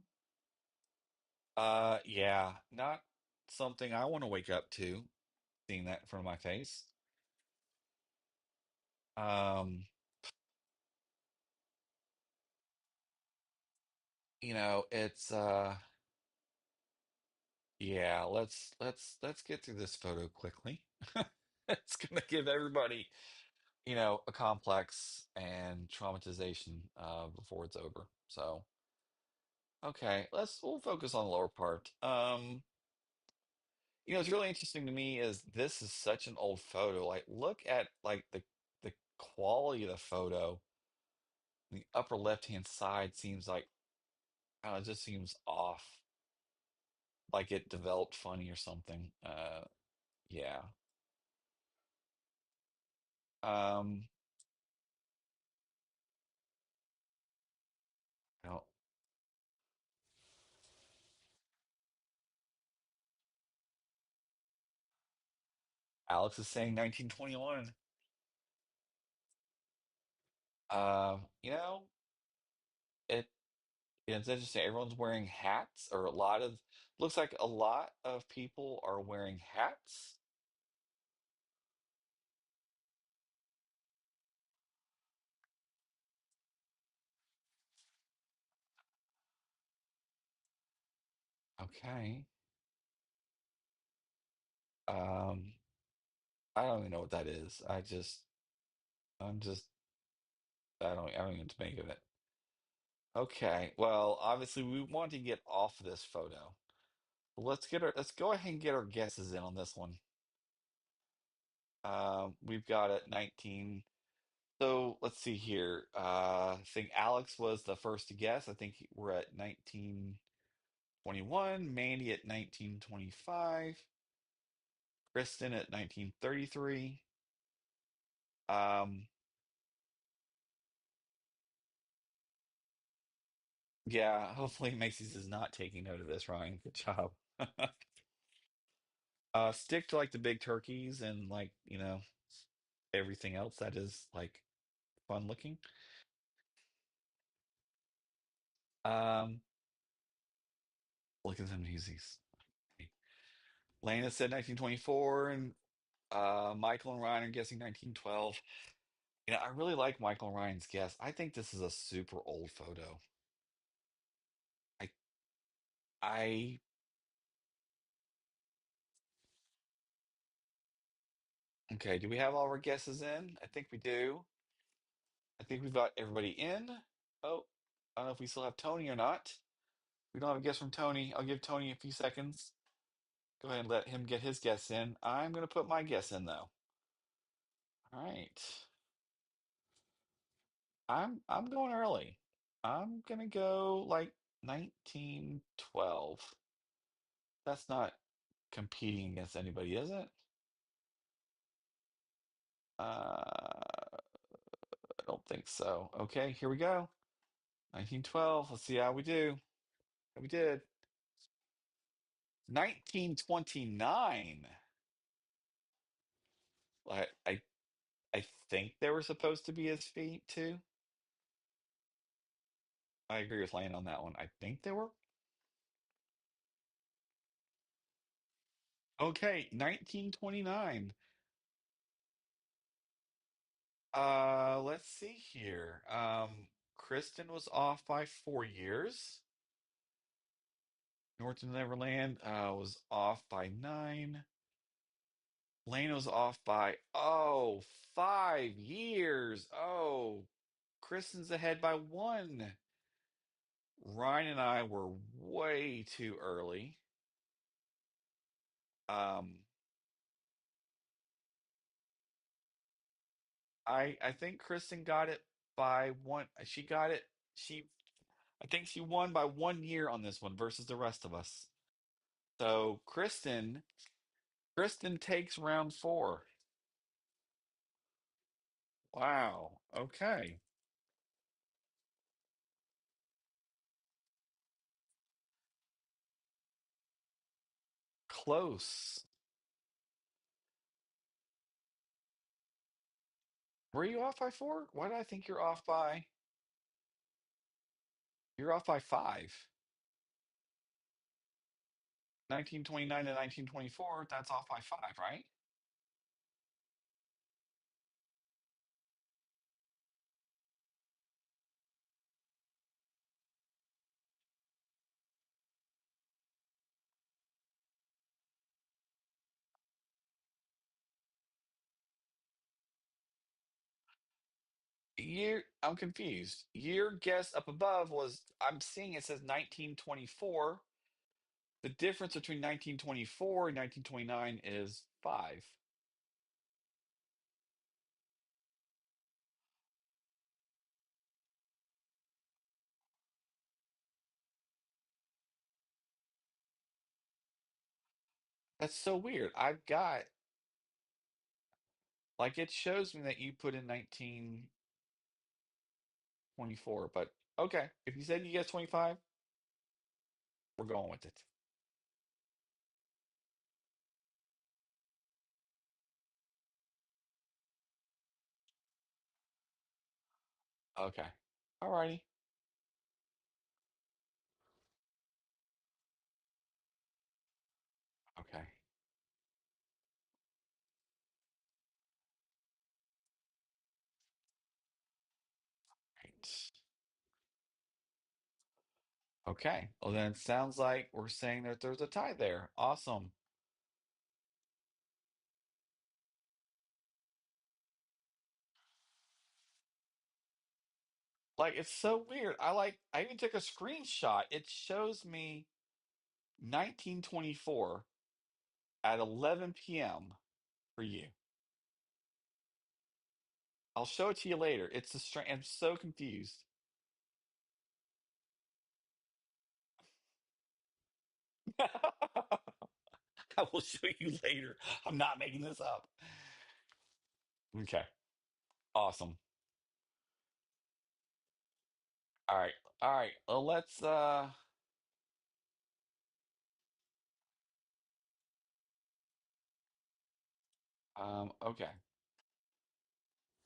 Yeah, not something I want to wake up to, seeing that in front of my face. Um, it's yeah, let's get through this photo quickly. It's gonna give everybody, a complex and traumatization before it's over. So, okay, we'll focus on the lower part. What's really interesting to me is this is such an old photo. Like, look at like the quality of the photo. The upper left-hand side seems like, I don't know, it just seems off, like it developed funny or something. Yeah. Um, no, Alex is saying 1921. Um, you know, it it's interesting. Everyone's wearing hats, or looks like a lot of people are wearing hats. Okay. Um, I don't even know what that is. I'm just, I don't even know what to make of it. Okay. Well, obviously we want to get off this photo. Let's go ahead and get our guesses in on this one. We've got it 19. So let's see here. I think Alex was the first to guess. I think we're at 1921, Mandy at 1925, Kristen at 1933. Um, yeah, hopefully Macy's is not taking note of this, Ryan. Good job. Stick to like the big turkeys and like, everything else that is like fun looking. Um, Look at them Yeezys. Lana said 1924, and Michael and Ryan are guessing 1912. I really like Michael and Ryan's guess. I think this is a super old photo. I I Okay, do we have all our guesses in? I think we do. I think we've got everybody in. Oh, I don't know if we still have Tony or not. We don't have a guess from Tony. I'll give Tony a few seconds. Go ahead and let him get his guess in. I'm going to put my guess in though. All right. I'm going early. I'm going to go like 1912. That's not competing against anybody, is it? I don't think so. Okay, here we go. 1912. Let's see how we do. How we did. 1929. I think they were supposed to be his feet too. I agree with Lane on that one. I think they were. Okay, 1929. Let's see here. Kristen was off by 4 years. North to Neverland was off by 9. Lane was off by 5 years. Oh, Kristen's ahead by 1. Ryan and I were way too early. Um, I think Kristen got it by 1. She got it. I think she won by 1 year on this one versus the rest of us. So Kristen takes round 4. Wow. Okay. Close. Were you off by 4? Why did I think you're off by? You're off by 5. 1929 to 1924, that's off by 5, right? I'm confused. Your guess up above was, I'm seeing it says 1924. The difference between 1924 and 1929 is 5. That's so weird. I've got, like, it shows me that you put in 1924, but okay. If you said you guessed 25, we're going with it. Okay. Alrighty. Okay. Right. Okay. Well, then it sounds like we're saying that there's a tie there. Awesome. Like, it's so weird. I even took a screenshot. It shows me 1924 at 11 p.m. for you. I'll show it to you later. It's a strange. I'm so confused. I will show you later. I'm not making this up. Okay. Awesome. All right. All right. Well, let's okay.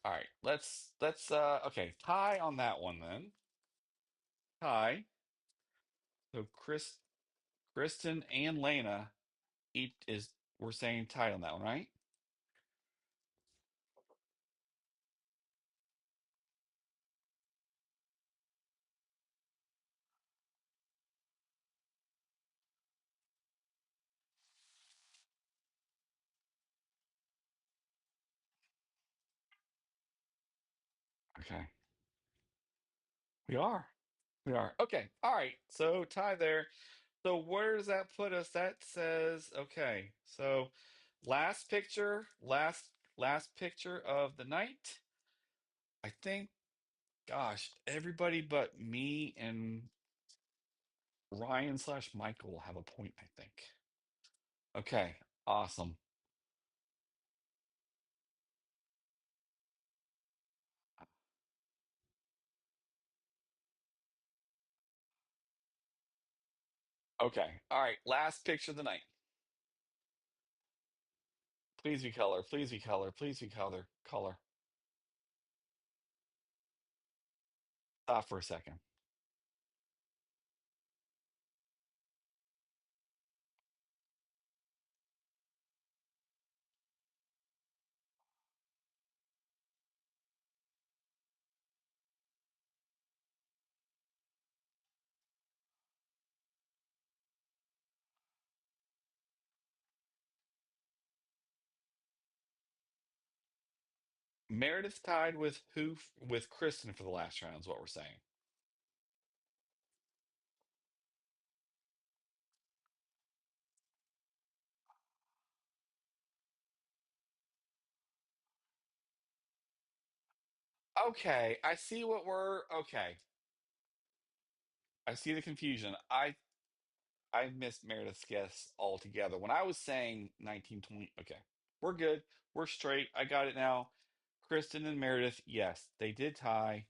All right. Let's okay, tie on that one then. Tie. So Kristen and Lena each is we're saying tie on that one, right? Okay. We are. We are. Okay. All right. So tie there. So where does that put us? That says okay. So last picture of the night. I think, gosh, everybody but me and Ryan slash Michael will have a point, I think. Okay. Awesome. Okay. All right. Last picture of the night. Please be color. Please be color. Please be color. Color. Stop for a second. Meredith tied with who? With Kristen for the last round is what we're saying. Okay, I see what we're okay. I see the confusion. I missed Meredith's guess altogether. When I was saying 1920, okay. We're good. We're straight. I got it now. Kristen and Meredith, yes, they did tie.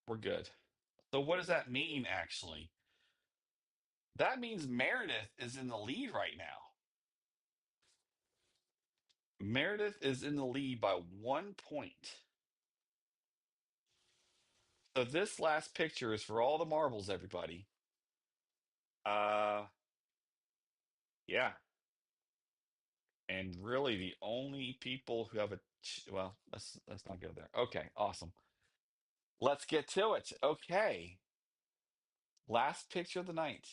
We're good. So what does that mean actually? That means Meredith is in the lead right now. Meredith is in the lead by 1 point. So this last picture is for all the marbles, everybody. Uh yeah. And really the only people who have well, let's not go there. Okay, awesome. Let's get to it. Okay. Last picture of the night.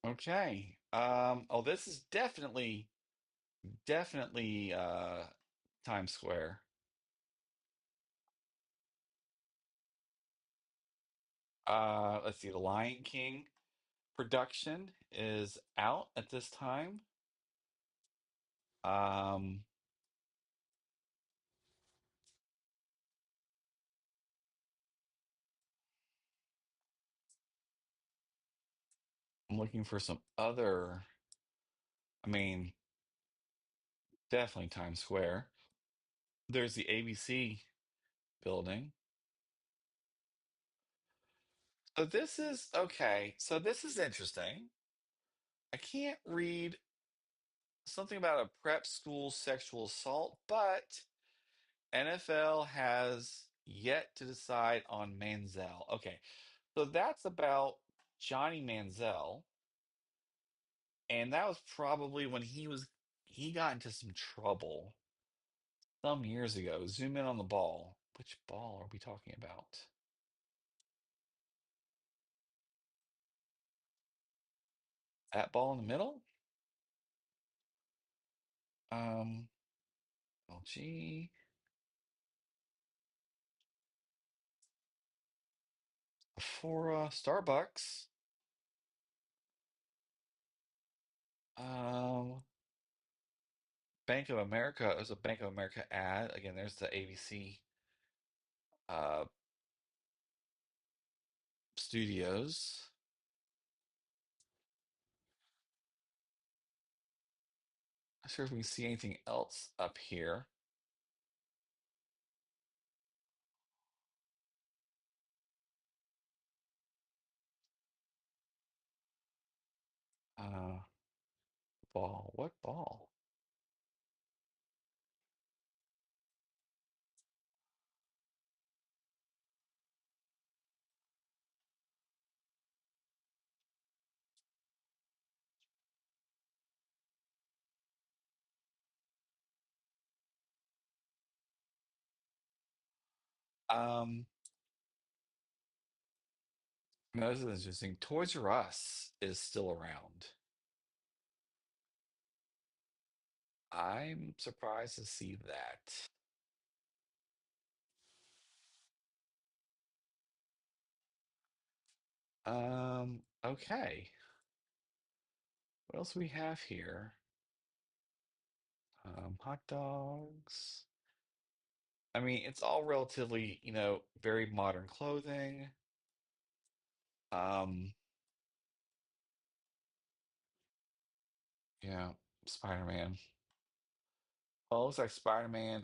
Okay. Oh, this is definitely Times Square. Let's see, The Lion King production is out at this time. Um, I'm looking for some other, I mean, definitely Times Square. There's the ABC building. So this is okay. So this is interesting. I can't read something about a prep school sexual assault, but NFL has yet to decide on Manziel. Okay, so that's about Johnny Manziel, and that was probably when he got into some trouble some years ago. Zoom in on the ball. Which ball are we talking about? That ball in the middle? Um, LG for Starbucks. Um, Bank of America. It was a Bank of America ad. Again, there's the ABC uh, studios. Not sure if we can see anything else up here. Uh, ball. What ball? Um, no, this is interesting. Toys R Us is still around. I'm surprised to see that. Okay. What else do we have here? Hot dogs. I mean, it's all relatively, very modern clothing. Um, yeah, Spider-Man. Well, it looks like Spider-Man.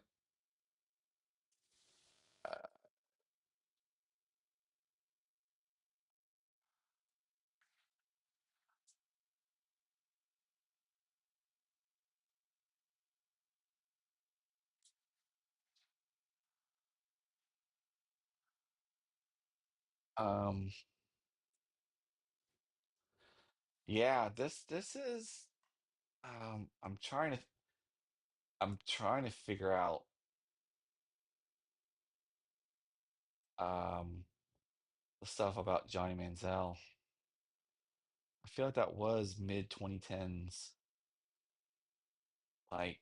Uh, um, yeah, this is I'm trying to figure out um the stuff about Johnny Manziel. I feel like that was mid 2010s. Like,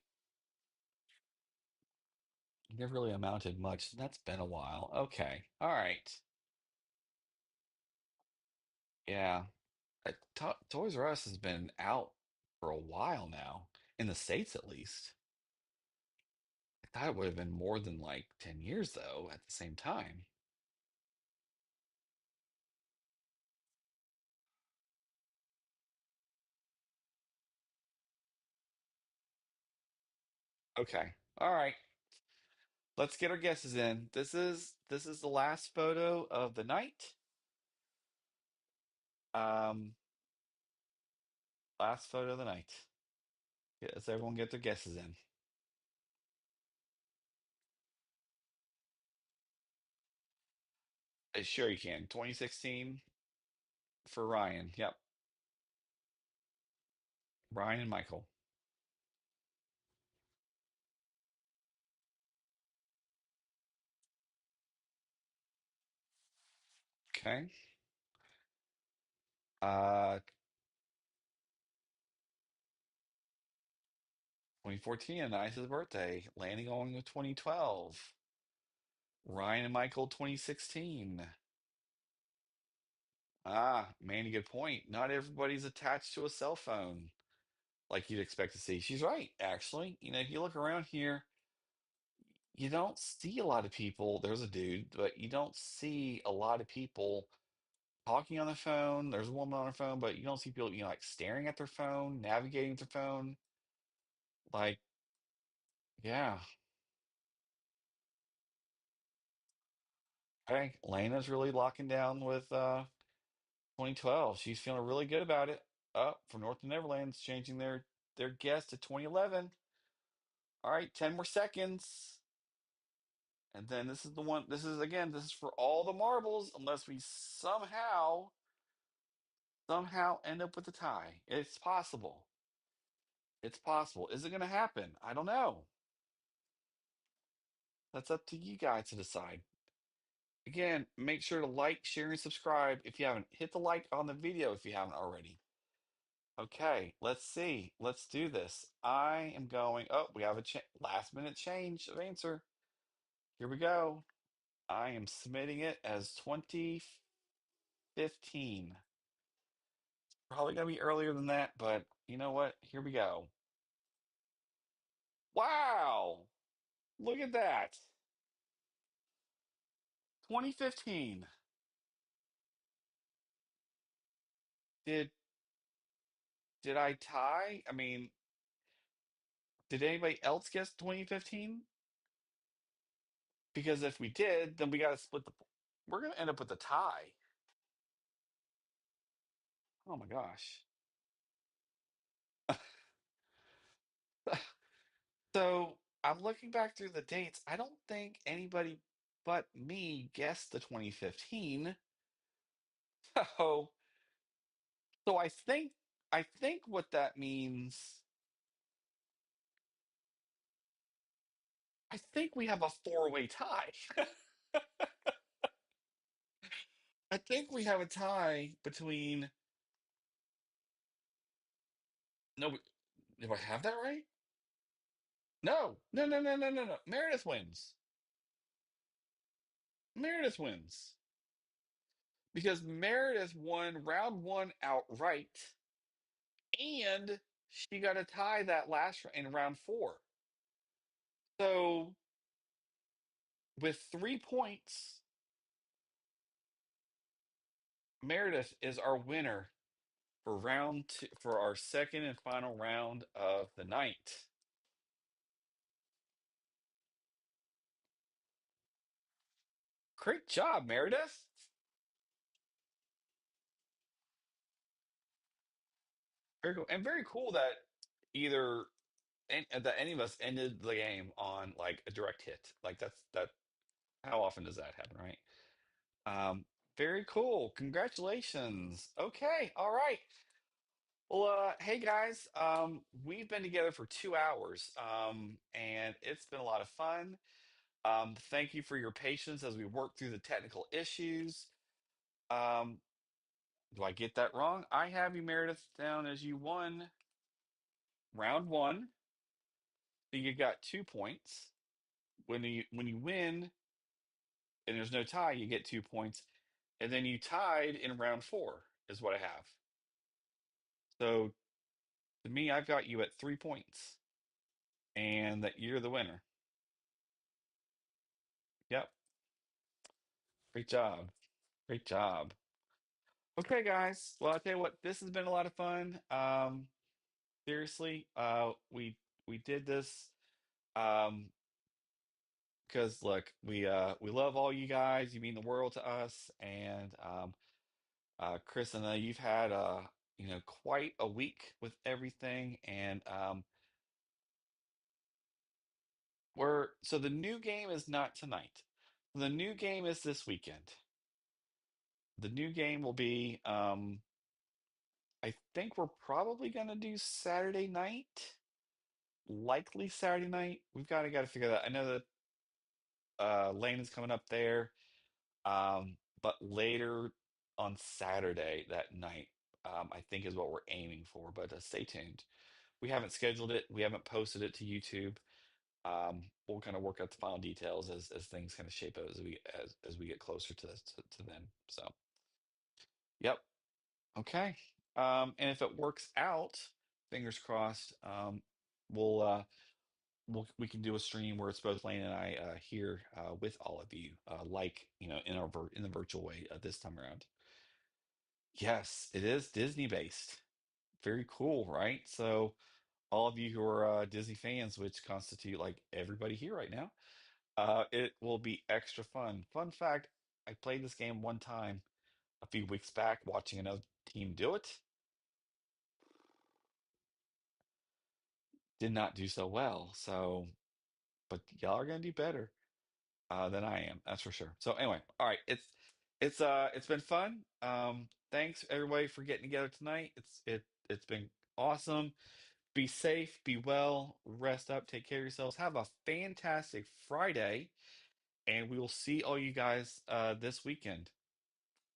never really amounted much. That's been a while. Okay. All right. Yeah. Toys R Us has been out for a while now, in the States at least. I thought it would have been more than like 10 years though at the same time. Okay. All right. Let's get our guesses in. This is the last photo of the night. Um, Last photo of the night. Let's everyone get their guesses in. Sure you can. 2016 for Ryan. Yep. Ryan and Michael. Okay. Uh 2014, Anice's birthday, landing on the 2012. Ryan and Michael 2016. Ah, Manny, good point. Not everybody's attached to a cell phone like you'd expect to see. She's right, actually. If you look around here, you don't see a lot of people. There's a dude, but you don't see a lot of people talking on the phone. There's a woman on her phone, but you don't see people, like staring at their phone, navigating their phone. Like, yeah. Hey, Lena's really locking down with 2012. She's feeling really good about it. Up from North of Neverland's changing their guess to 2011. All right, 10 more seconds. And then this is the one. This is for all the marbles, unless we somehow end up with a tie. It's possible. It's possible. Is it going to happen? I don't know. That's up to you guys to decide. Again, make sure to like, share, and subscribe if you haven't. Hit the like on the video if you haven't already. Okay, let's see. Let's do this. I am going. Oh, we have a last minute change of answer. Here we go. I am submitting it as 2015. Probably gonna be earlier than that, but you know what? Here we go. Wow! Look at that. 2015. Did did I tie? I mean, did anybody else guess 2015? Because if we did, then we got to split the. We're gonna end up with a tie. Oh my gosh. So I'm looking back through the dates. I don't think anybody but me guessed the 2015. So so I think what that means, I think we have a four-way tie. I think we have a tie between. No, do I have that right? No, no, no, no, no, no, no. Meredith wins. Meredith wins because Meredith won round one outright, and she got a tie that last in round four. So with 3 points, Meredith is our winner for round two, for our second and final round of the night. Great job, Meredith. Very cool, and very cool that either that any of us ended the game on like a direct hit. Like that's that. How often does that happen, right? Um, Very cool. Congratulations. Okay, all right. Well, hey guys, we've been together for 2 hours, and it's been a lot of fun. Thank you for your patience as we work through the technical issues. Um, do I get that wrong? I have you, Meredith, down as you won round one. So you got 2 points. When you win and there's no tie, you get 2 points. And then you tied in round four, is what I have. So to me, I've got you at 3 points, and that you're the winner. Yep. Great job. Great job. Okay, guys. Well, I'll tell you what, this has been a lot of fun. Seriously, we did this because look, we love all you guys. You mean the world to us. And Chris and you've had quite a week with everything. And so the new game is not tonight. The new game is this weekend. The new game will be I think we're probably gonna do Saturday night. Likely Saturday night. We've got to figure that. I know that Lane is coming up there. But later on Saturday that night, I think is what we're aiming for. But stay tuned. We haven't scheduled it. We haven't posted it to YouTube. We'll kind of work out the final details as things kind of shape out as we get closer to then. So, yep. Okay. And if it works out, fingers crossed, we'll we can do a stream where it's both Lane and I here with all of you, like in in the virtual way this time around. Yes, it is Disney based. Very cool, right? So all of you who are Disney fans, which constitute like everybody here right now, it will be extra fun. Fun fact: I played this game one time a few weeks back, watching another team do it. Did not do so well. So, but y'all are gonna do better than I am. That's for sure. So anyway, all right. It's been fun. Thanks everybody for getting together tonight. It's been awesome. Be safe, be well, rest up, take care of yourselves. Have a fantastic Friday, and we will see all you guys this weekend.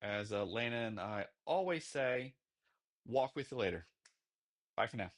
As Lana and I always say, walk with you later. Bye for now.